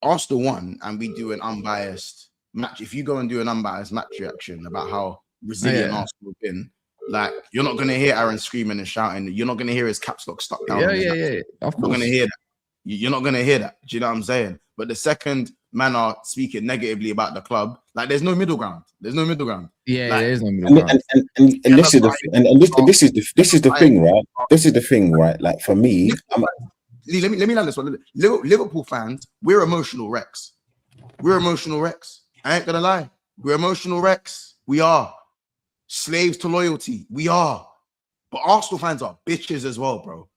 Arsenal won and we do an unbiased match, if you go and do an unbiased match reaction about how resilient Arsenal have been, like, you're not going to hear Aaron screaming and shouting. You're not going to hear his caps lock stuck down. Yeah. Of course. You're not going to hear that. You're not going to hear that. Do you know what I'm saying? But the second man are speaking negatively about the club, like, there's no middle ground. Yeah, like, there is no middle ground. And this is the thing, right? This is the thing, right? Like, for me, let me land this one. Liverpool fans, we're emotional wrecks. I ain't gonna lie. We're emotional wrecks. We are slaves to loyalty. We are. But Arsenal fans are bitches as well, bro.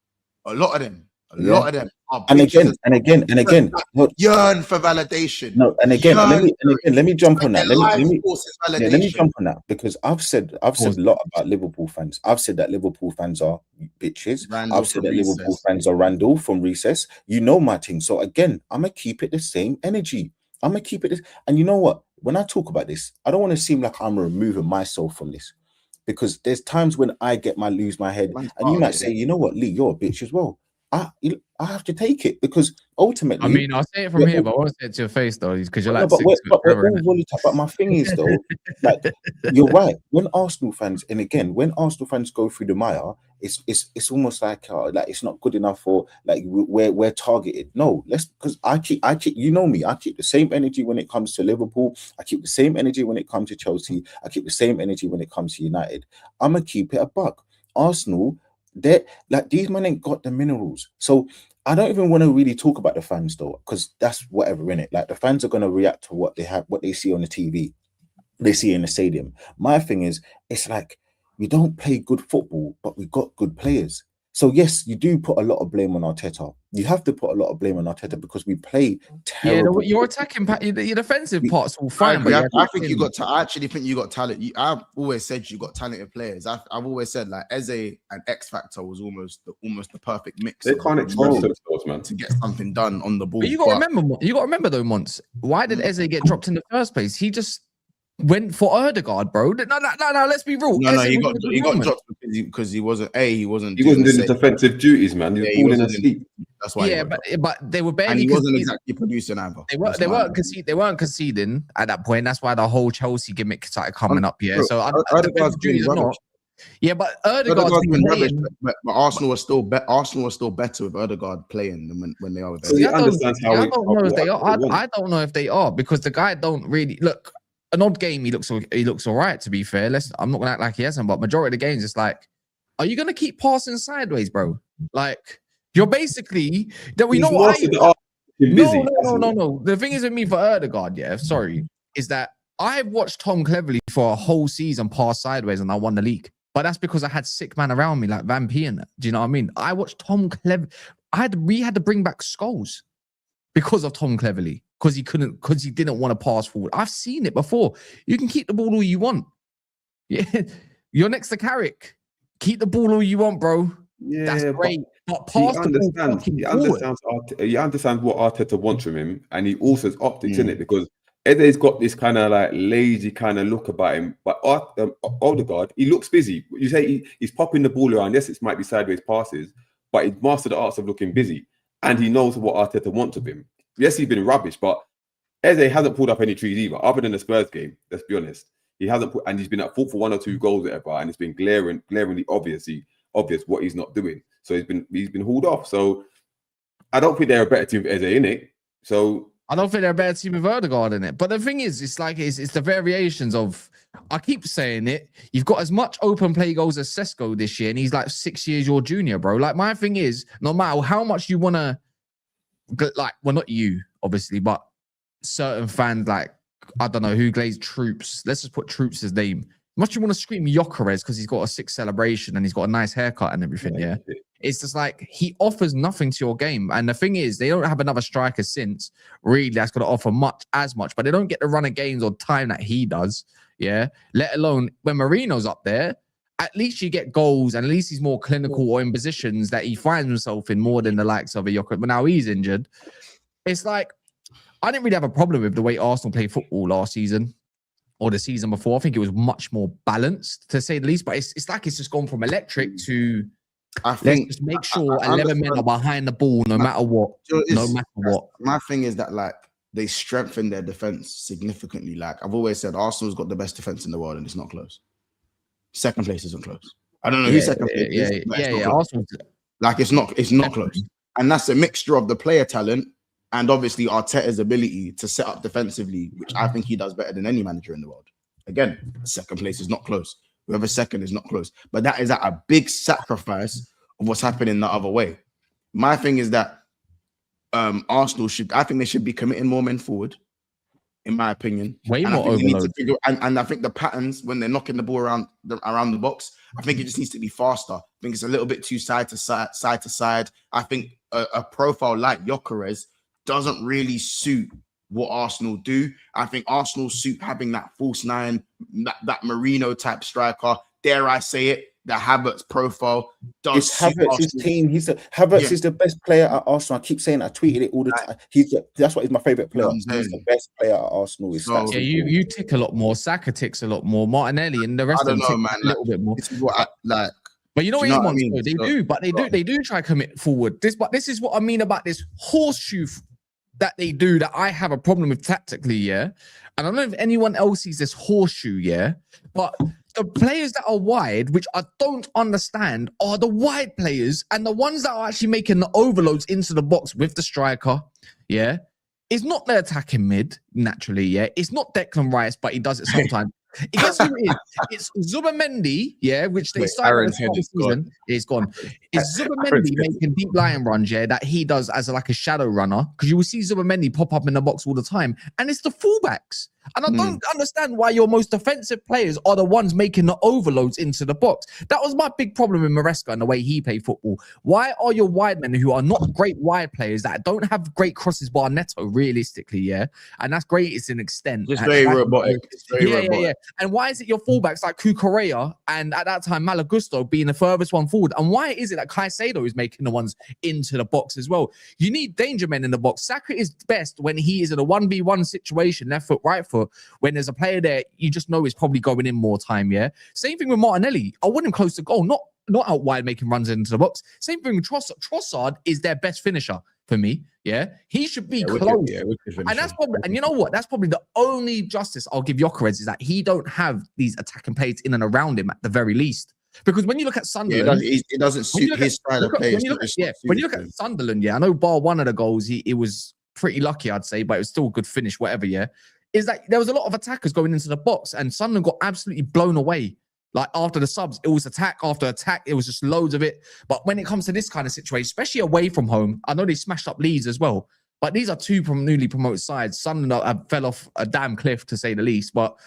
A lot of them are And bitches again, and again, and again. No, yearn for validation. no, and again, let me jump on that. Their Let life me force is yeah, let me validation. jump on that because I've said a lot about Liverpool fans. I've said that Liverpool fans are bitches. Randall I've said from that Liverpool Recess. fans are Randall from Recess. You know my thing. So again, I'm gonna keep it the same energy. I'm gonna keep it this. And you know what? When I talk about this, I don't want to seem like I'm removing myself from this because there's times when I lose my head, Man's and you part of might it, say, innit? you know what, Lee, you're a bitch as well. I have to take it because ultimately, I mean, I'll say it from we're here, all- but I won't say it to your face though, because you're no, like but 6 foot we're forever, all innit? volatile. But my thing is though, like you're right. When Arsenal fans, and again, when Arsenal fans go through the mire, it's almost like it's not good enough for like we're targeted. No, because I keep you know me. I keep the same energy when it comes to Liverpool. I keep the same energy when it comes to Chelsea. I keep the same energy when it comes to United. I'm gonna keep it a buck. Arsenal, they like these men ain't got the minerals. So I don't even want to really talk about the fans though, because that's whatever in it. Like the fans are gonna react to what they see on the TV, they see in the stadium. My thing is, it's like we don't play good football, but we got good players. So yes, you do put a lot of blame on Arteta. You have to put a lot of blame on Arteta because we play Yeah, terrible. your attacking part, your defensive We- part's all I fine, agree. but I think you got. I actually think you got talent. I've always said you got talented players. I've always said like Eze and X Factor was almost the perfect mix. They of can't what you express need themselves, man. to get something done on the ball. But you got to remember though, Mons. Why did Eze get dropped in the first place? He just went for Odegaard, bro. No. Let's be real. No, Eze he was got in a good he got moment. dropped because he wasn't He wasn't doing doing the the defensive duties, man. He was Yeah, he falling wasn't asleep. That's why. Yeah, but they were and barely he wasn't conceding. exactly producing either. They weren't conceding at that point. That's why the whole Chelsea gimmick started coming up. Yeah, Bro, so Odegaard's been juniors rubbish. not. Yeah, but Odegaard's Odegaard's been been rubbish, playing. but Arsenal was still Arsenal was still better with Odegaard playing than when they are with So Eze. he understands how I he- don't know if they are. what he wants. I don't know if they are because the guy don't really look. An odd game, he looks all right. To be fair, I'm not gonna act like he hasn't, but majority of the games, it's like, are you gonna keep passing sideways, bro? Like you're basically that we He's know. mastered the art of being busy. No. The thing is with me for Odegaard, yeah. Sorry, is that I've watched Tom Cleverley for a whole season pass sideways and I won the league. But that's because I had sick man around me like Van P and that. Do you know what I mean? I watched Tom Clever. We had to bring back Scholes because of Tom Cleverley because he didn't want to pass forward. I've seen it before. You can keep the ball all you want. Yeah, you're next to Carrick. Keep the ball all you want, bro. Yeah, that's great. But he pass the ball fucking forward. He understands what Arteta wants from him, and he also has optics in it because Ede's got this kind of like lazy kind of look about him. But Odegaard, he looks busy. You say he's popping the ball around. Yes, it might be sideways passes, but he's mastered the arts of looking busy, and he knows what Arteta wants of him. Yes, he's been rubbish, but Eze hasn't pulled up any trees either, other than the Spurs game. Let's be honest. He hasn't put, and he's been at fault for 1 or 2 goals, whatever, and it's been glaringly obvious what he's not doing. So he's been hauled off. So I don't think they're a better team with Eze in it. So I don't think they're a better team with Odegaard in it. But the thing is, it's the variations of. I keep saying it. You've got as much open play goals as Sesko this year, and he's like 6 years your junior, bro. Like my thing is, no matter how much you wanna, like, well, not you obviously, but certain fans, like I don't know who glazed Troops. Let's just put Troops' name. Much you want to scream Gyökeres because he's got a 6 celebration and he's got a nice haircut and everything. Yeah. It's just like he offers nothing to your game. And the thing is, they don't have another striker since really that's going to offer as much, but they don't get the run of games or time that he does. Yeah. Let alone when Marino's up there, at least you get goals and at least he's more clinical or in positions that he finds himself in more than the likes of a Gyökeres. But now he's injured. It's like, I didn't really have a problem with the way Arsenal played football last season or the season before. I think it was much more balanced, to say the least. But it's like it's just gone from electric to let's just make sure 11 men are behind the ball no matter what. No matter what. My thing is that like they strengthen their defense significantly. Like I've always said, Arsenal's got the best defense in the world, and it's not close. Second place isn't close. I don't know who second place is. Yeah. Arsenal, like it's not close, and that's a mixture of the player talent and obviously Arteta's ability to set up defensively, which I think he does better than any manager in the world. Again, second place is not close. Whoever second is not close, but that is at a big sacrifice of what's happening the other way. My thing is that Arsenal I think they should be committing more men forward. in my opinion. Way And more I think they need to overload. figure, and I think the patterns when they're knocking the ball around the box, I think it just needs to be faster. I think it's a little bit too side to side. I think a profile like Gyökeres doesn't really suit what Arsenal do. I think Arsenal suit having that false nine, that Marino type striker. Dare I say it? The Havertz profile does. It's Havertz's team. Havertz is the best player at Arsenal. I keep saying, I tweeted it all the time. That's why he's my favorite player. He's the best player at Arsenal. Yeah, you tick a lot more. Saka ticks a lot more. Martinelli and the rest of them tick a little bit more. This is what I like. But you know what I I mean? They do try to commit forward. This is what I mean about this horseshoe that they do that I have a problem with tactically, yeah. And I don't know if anyone else sees this horseshoe, yeah. But the players that are wide, which I don't understand, are the wide players and the ones that are actually making the overloads into the box with the striker, yeah. It's not the attacking mid, naturally, yeah. It's not Declan Rice, but he does it sometimes. Guess who it is? It's Zubimendi, yeah, which they started the season. It's gone. It's Zubimendi making deep line runs, yeah, that he does as like a shadow runner. Because you will see Zubimendi pop up in the box all the time. And it's the fullbacks. And I don't understand why your most defensive players are the ones making the overloads into the box. That was my big problem with Maresca and the way he played football. Why are your wide men who are not great wide players that don't have great crosses bar netto, realistically, yeah? And that's great, it's an extent. It's very robotic. It's very robotic. Yeah. And why is it your fullbacks like Cucurella and at that time Malagusto being the furthest one forward? And why is it that Caicedo is making the ones into the box as well? You need danger men in the box. Saka is best when he is in a 1v1 situation, left foot, right foot. When there's a player there, you just know he's probably going in more time, yeah? Same thing with Martinelli. I want him close to goal, not out wide making runs into the box. Same thing with Trossard. Trossard is their best finisher for me, yeah? He should be close. And that's probably, and you know what? That's probably the only justice I'll give Gyökeres is that he don't have these attacking players in and around him at the very least. Because when you look at Sunderland, it doesn't suit his style of play. When you look at Sunderland, yeah, I know bar one of the goals, it was pretty lucky, I'd say, but it was still a good finish, whatever, yeah? Is that there was a lot of attackers going into the box and Sunderland got absolutely blown away. Like after the subs, it was attack after attack. It was just loads of it. But when it comes to this kind of situation, especially away from home, I know they smashed up Leeds as well. But these are two from newly promoted sides. Sunderland fell off a damn cliff, to say the least. But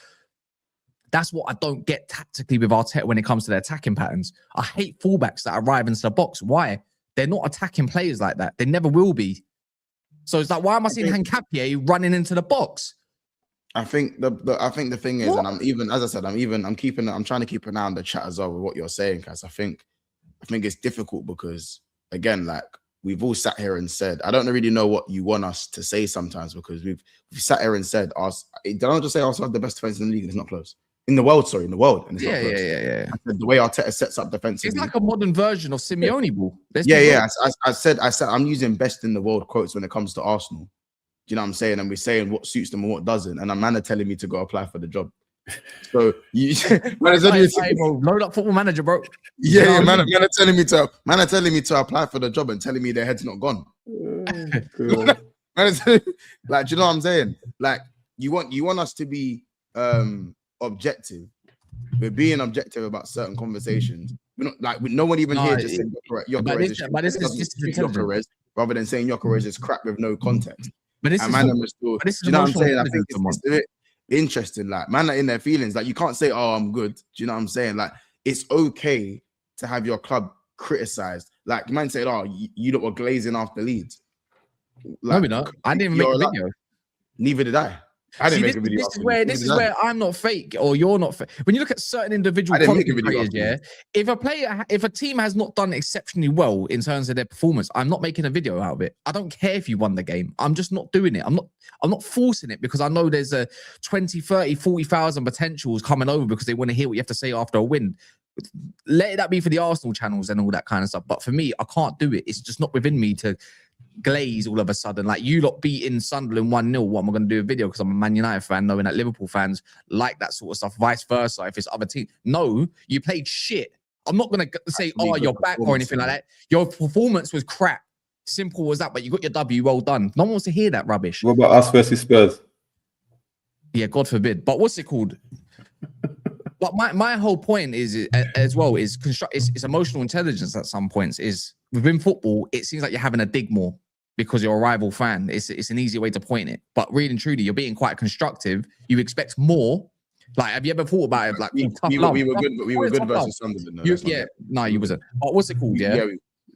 that's what I don't get tactically with Arteta when it comes to their attacking patterns. I hate fullbacks that arrive into the box. Why? They're not attacking players like that. They never will be. So it's like, why am I seeing Hancapié running into the box? I think the thing is, and I'm even, as I said, I'm trying to keep an eye on the chat as well with what you're saying, guys. I think it's difficult because again, like we've all sat here and said, I don't really know what you want us to say sometimes because we've sat here and said, did I not just say Arsenal have the best defense in the league and it's not close? In the world, and it's not close. Yeah. I said the way Arteta sets up defensively. It's like a modern version of Simeone ball. I said I'm using best in the world quotes when it comes to Arsenal. Do you know what I'm saying? And we're saying what suits them and what doesn't. And a man are telling me to go apply for the job. So you load up Football Manager, bro. Yeah, man are telling me to apply for the job and telling me their head's not gone. Like, do you know what I'm saying? Like, you want us to be objective. We're being objective about certain conversations. We're not like no one even here just saying Gyökeres rather than saying Gyökeres is crap with no context. But this is you know what I'm saying? I think it's a bit interesting. Like, man are in their feelings. Like, you can't say, "Oh, I'm good." Do you know what I'm saying? Like, it's okay to have your club criticized. Like, man said, "Oh, you lot were glazing after Leeds." Like, no, we're not. I didn't even make a video. Neither did I. I didn't make a video. This is where I'm not fake or you're not fake. When you look at certain individual players, yeah, if a team has not done exceptionally well in terms of their performance, I'm not making a video out of it. I don't care if you won the game. I'm just not doing it. I'm not forcing it because I know there's a 20, 30, 40,000 potentials coming over because they want to hear what you have to say after a win. Let that be for the Arsenal channels and all that kind of stuff. But for me, I can't do it. It's just not within me to glaze all of a sudden. Like, you lot beating Sunderland 1-0. What am I going to do a video because I'm a Man United fan, knowing that Liverpool fans like that sort of stuff, vice versa if it's other teams. No, you played shit. I'm not going to say, oh, you're back or anything like that. Your performance was crap. Simple as that, but you got your W, well done. No one wants to hear that rubbish. What about us versus Spurs? Yeah, God forbid. But what's it called? But my whole point is as well is it's emotional intelligence at some points. Is within football, it seems like you're having to dig more. because you're a rival fan. It's an easy way to point it. But really and truly, you're being quite constructive. You expect more. Like, have you ever thought about it? Like, we were good, but we were good versus Sunderland. No, you wasn't. Oh, what's it called? Yeah.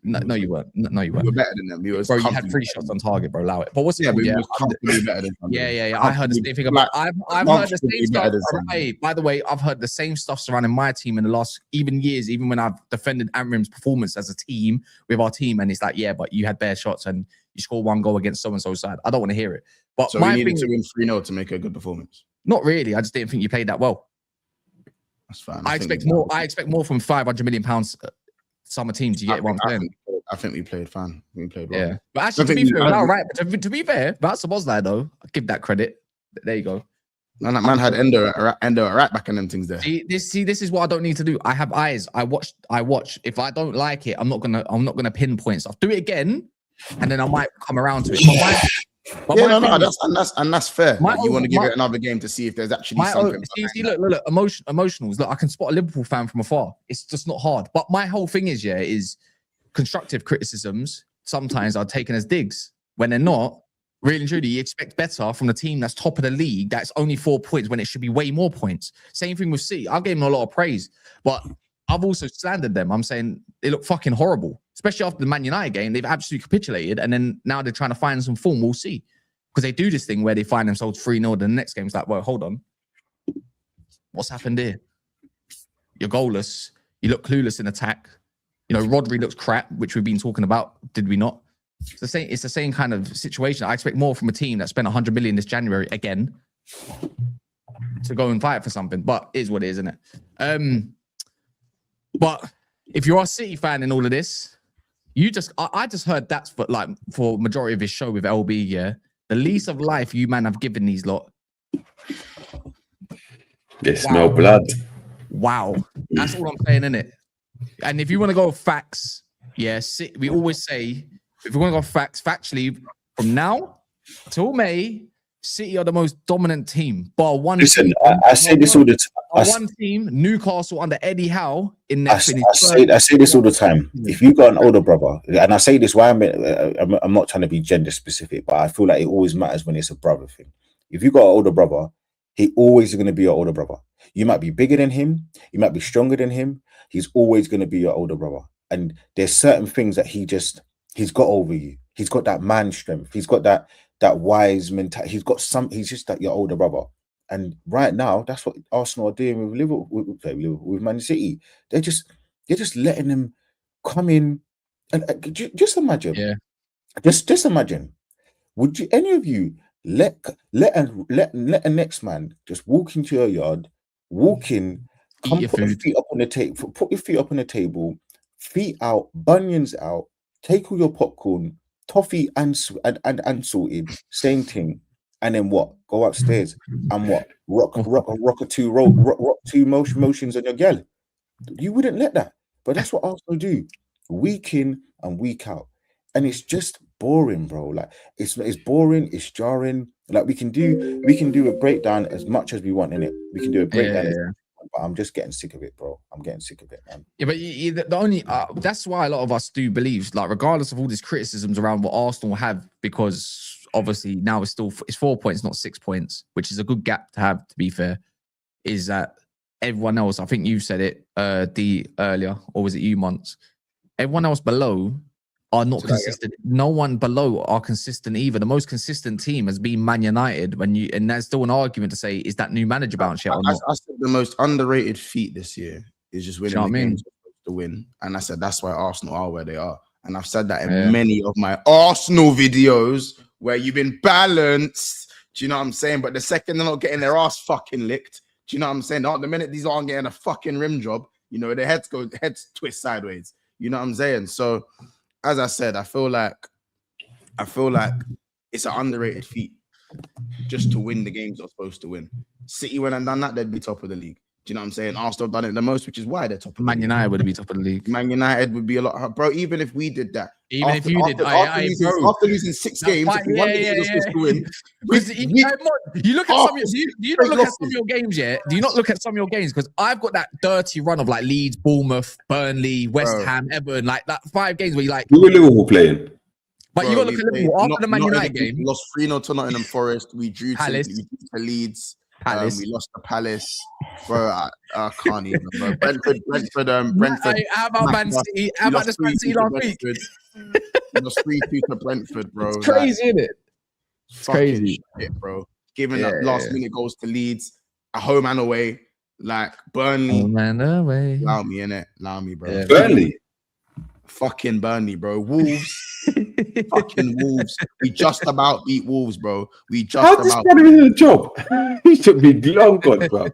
No, you weren't. No, you weren't. We were better than them. Bro, you had 3 shots on target, bro. Allow it. But what's it called? We were comfortably better than Sunderland. Yeah. I heard the same thing about. I've heard the same stuff. Hey, by the way, I've heard the same stuff surrounding my team in the last years, even when I've defended Amrim's performance as a team with our team, and it's like, yeah, but you had bare shots and you scored 1 goal against so and so side. I don't want to hear it. But so we needed to win 3-0 to make a good performance. Not really. I just didn't think you played that well. That's fine. I expect more. I expect more from £500 million summer teams. You get what I'm saying? I think we played fine. We played well. Yeah, but actually, to be fair, right. To be fair, that's Szoboszlai though. I give that credit. There you go. Man, that man had Endo at right back and them things there. This is what I don't need to do. I have eyes. I watch. If I don't like it, I'm not gonna pinpoint stuff. Do it again, and then I might come around to it. That's fair. You want to give it another game to see if there's actually something. Look, emotionals. Look, I can spot a Liverpool fan from afar. It's just not hard. But my whole thing is constructive criticisms sometimes are taken as digs when they're not. Really and truly, you expect better from the team that's top of the league. That's only 4 points when it should be way more points. Same thing with City. I gave them a lot of praise, but I've also slandered them. I'm saying they look fucking horrible, especially after the Man United game. They've absolutely capitulated, and then now they're trying to find some form. We'll see, because they do this thing where they find themselves 3-0. The next game is like, well, hold on, what's happened here? You're goalless. You look clueless in attack. You know, Rodri looks crap, which we've been talking about. Did we not? It's the same kind of situation. I expect more from a team that spent 100 million this January again to go and fight for something. But it is what it is, isn't it? But if you're a City fan in all of this, I just heard that's for majority of his show with LB, yeah. The lease of life you man have given these lot. They smell blood. Wow. That's all I'm saying, innit? And if you want to go facts, yeah, we always say, if you want to go facts, factually, from now till May, City are the most dominant team. Bar one. Listen, I say this all the time. One team, Newcastle under Eddie Howe in that. I say this all the time. If you got an older brother, and I say this, why I'm not trying to be gender specific, but I feel like it always matters when it's a brother thing. If you got an older brother, he always is going to be your older brother. You might be bigger than him, you might be stronger than him. He's always going to be your older brother. And there's certain things that he's got over you. He's got that man strength. He's got that wise mentality. He's just like your older brother. And right now, that's what Arsenal are doing with Liverpool, with Man City. They're just letting them come in and just imagine. Yeah. Just imagine. Would you, any of you, let a next man just walk into your yard, walk in, come put your feet up on the table, put your feet up on the table, feet out, bunions out, take all your popcorn, toffee and salted, same thing, and then what? Go upstairs and what? Rock two motions on your girl. You wouldn't let that, but that's what Arsenal do, week in and week out, and it's just boring, bro. Like it's boring, it's jarring. Like we can do a breakdown as much as we want in it. We can do a breakdown. Yeah. But I'm just getting sick of it, bro. I'm getting sick of it, man. Yeah, but the only that's why a lot of us do believe, like, regardless of all these criticisms around what Arsenal have, because obviously now it's 4 points, not 6 points, which is a good gap to have. To be fair, is that everyone else? I think you said it, earlier, or was it you, Monts? Everyone else below are not consistent. No one below are consistent either. The most consistent team has been Man United. And there's still an argument to say, is that new manager bounce yet or not? I said the most underrated feat this year is just winning the games to win. And I said that's why Arsenal are where they are. And I've said that in many of my Arsenal videos where you've been balanced. Do you know what I'm saying? But the second they're not getting their ass fucking licked, do you know what I'm saying? The minute these aren't getting a fucking rim job, you know, their heads twist sideways. You know what I'm saying? So, as I said, I feel like it's an underrated feat just to win the games they're supposed to win. City, when I've done that, they'd be top of the league. Do you know what I'm saying? Arsenal have done it the most, which is why they're top of the Man league. United would be top of the league. Man United would be a lot, bro. Even if we did that, after losing 6 games, if we won the games we're supposed to win. You look at some. Do you not look at some of your games yet? Do you not look at some of your games? Because I've got that dirty run of like Leeds, Bournemouth, Burnley, West Ham, Everton, like that 5 games where you like. Who were Liverpool playing? But Bro, you got to we look at played Liverpool after not- the Man not United only- we game. lost 3-0 to Nottingham Forest. We drew Palace. to Leeds. Palace. We lost to Palace. Bro, I can't even, bro. Brentford. How about Man smacked us. City? How We about lost this Man 3-2 City to last week? Brentford. We lost 3-2 to Brentford, bro. It's crazy, isn't it? It's crazy. shit, bro. Giving up Yeah, last minute goals to Leeds, at home and away. Like Burnley. Oh, man, away. Allow me, innit? Allow me, bro. Yeah, Burnley. Fucking Burnley, bro. Wolves. Fucking Wolves. We just about beat Wolves, bro. We just How's this about man in a job? He should be long gone, bro.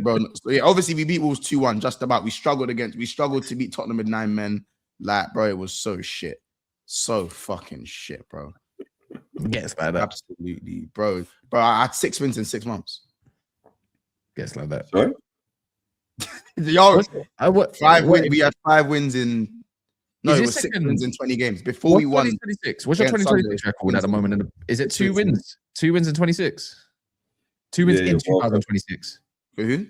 bro. So yeah, obviously we beat Wolves 2-1, just about. We struggled to beat Tottenham with 9 men. Like, bro, it was so shit. So fucking shit, bro. Gets like that. Absolutely, bro. Bro, I had 6 wins in 6 months. Gets like that. Sorry? Yo, What? 5 wins. We had 5 wins in. No, Is it it was 6 second? wins in 20 games before What's we won. 2026? What's your against 2026 Sunday. record at the moment? Is it 2 It's- wins? 2 wins in 26? 2 wins Yeah, in you're welcome. 2026? For who?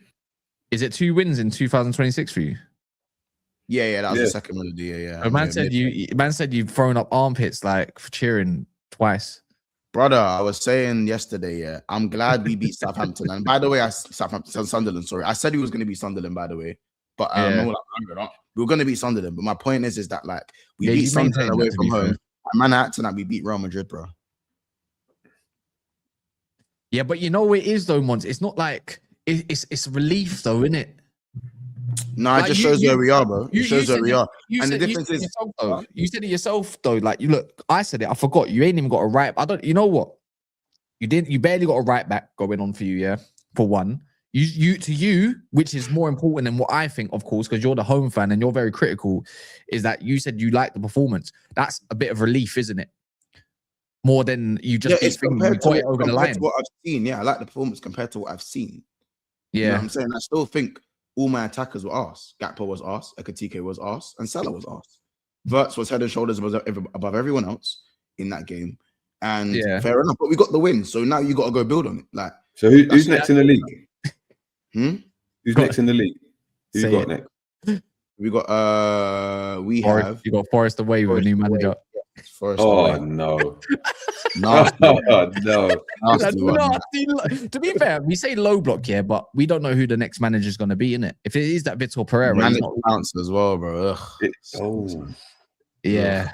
Is it 2 wins in 2026 for you? Yeah, that was Yeah. the second one of the year. Yeah, A man said you've thrown up armpits like for cheering twice. brother. I was saying yesterday, yeah, I'm glad we beat Southampton. And by the way, Sunderland. Sorry, I said he was going to beat Sunderland. By the way, but Yeah. we were going to beat Sunderland. But my point is that like we Yeah, beat you Sunderland maintained away that, to from be home. fair. And man, acting like we beat Real Madrid, bro. Yeah, but you know what it is though, Mons. It's not like it's relief though, isn't it? No, Like, it just shows where we are, bro. It You shows where said we it- are. you And the said- difference you said is- yourself, though. You said it yourself though. Like you look, I said it. I forgot. You ain't even got a right. I don't. You know what? You didn't. You barely got a right back going on for you. Yeah, for one. You, which is more important than what I think, of course, because you're the home fan and you're very critical, is that you said you like the performance. That's a bit of relief, isn't it? More than you just it's compared to, got it over the line. what I've seen. Yeah, I like the performance compared to what I've seen. Yeah, You know what I'm saying? I still think all my attackers were arse. Gakpo was arse, Ekatike was arse, and Salah was arse. Verts was head and shoulders above everyone else in that game. And Yeah. fair enough, but we got the win. So now you got to go build on it. Like, So who's next in the league? Who's Go next in the league? Who Say you got it. next? we got, we have you got Forest away with a new manager. Forest Oh away. no. Nasty, Oh no. nasty one. To be fair, we say low block here, but we don't know who the next manager is going to be, innit? If it is that Vitor Pereira, he's Managed not, bounce as well, bro. Ugh. Oh. yeah.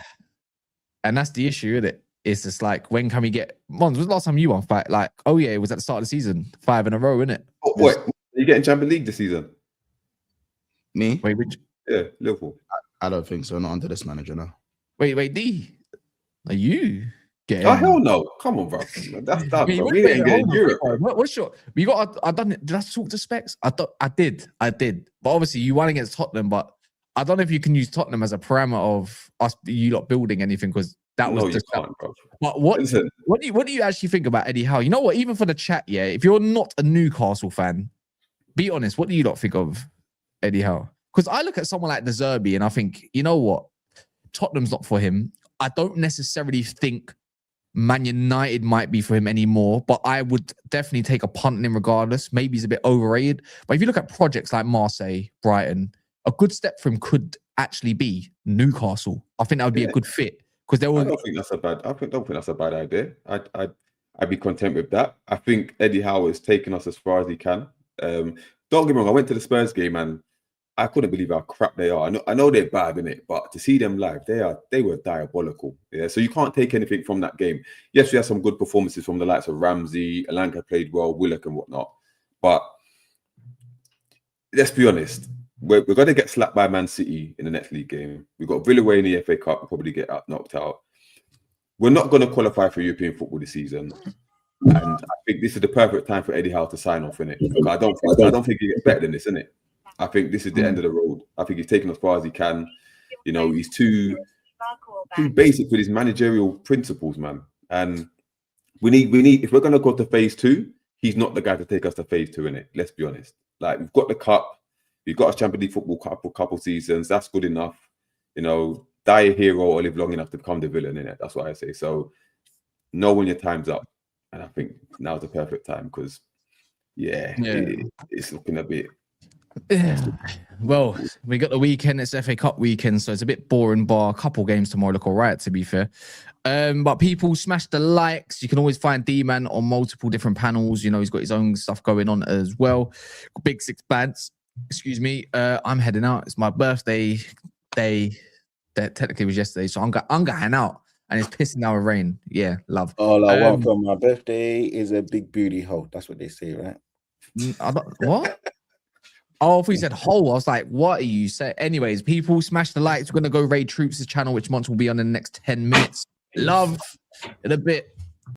And that's the issue, isn't it? It's just like, when can we get... Mons, was the last time you won fight? Like, oh yeah, it was at the start of the season. 5 in a row, innit? Oh, wait, are you getting Champions League this season? Me? Wait, which... Yeah, Liverpool. I don't think so. Not under this manager, no. Wait, D. Are you getting... Oh hell no! Come on, bro. That's done. Yeah, Bro. We ain't getting Europe. What's your... We got... I done it. Did I talk to Specs? I did. But obviously, you won against Tottenham, but I don't know if you can use Tottenham as a parameter of us, you lot building anything, because that was No, you just... can't, bro. But what Listen, do you actually think about Eddie Howe? You know what? Even for the chat, yeah, if you're not a Newcastle fan, be honest. What do you lot think of Eddie Howe? Because I look at someone like De Zerbi and I think, you know what? Tottenham's not for him. I don't necessarily think Man United might be for him anymore, but I would definitely take a punt on him regardless. Maybe he's a bit overrated. But if you look at projects like Marseille, Brighton, a good step for him could actually be Newcastle. I think that would be a good fit. Because there I were... don't think that's a bad. don't think that's a bad idea. I'd be content with that. I think Eddie Howe has taken us as far as he can. Don't get me wrong. I went to the Spurs game and I couldn't believe how crap they are. I know they're bad, innit? But to see them live, they were diabolical. Yeah. So you can't take anything from that game. Yes, we had some good performances from the likes of Ramsey, Alanka played well, Willock and whatnot. But let's be honest. We're going to get slapped by Man City in the next league game. We've got Villa away in the FA Cup, we'll probably get knocked out. We're not going to qualify for European football this season. And I think this is the perfect time for Eddie Howe to sign off, innit? I don't think he gets better than this, innit? I think this is the end of the road. I think he's taken as far as he can. You know, he's too basic with his managerial principles, man. And we need if we're going to go to phase 2, he's not the guy to take us to phase 2, innit? Let's be honest. Like, we've got the cup. We've got a Champions League football couple seasons. That's good enough. You know, die a hero or live long enough to become the villain, innit? That's what I say. So know when your time's up. And I think now's the perfect time because, it's looking a bit Well, we got the weekend. It's FA Cup weekend, so it's a bit boring. Bar a couple games tomorrow look all right, to be fair. But people smash the likes. You can always find D-Man on multiple different panels. You know, he's got his own stuff going on as well. Big Six Bads. Excuse me. I'm heading out. It's my birthday day. That technically was yesterday, so I'm going out, and it's pissing down with rain. Yeah, love. All I want for my birthday is a big booty hole. That's what they say, right? What? Oh, if we said hole, I was like, what are you saying? Anyways, people smash the likes. We're going to go raid Troops' channel, which months will be on in the next 10 minutes. Love in a bit.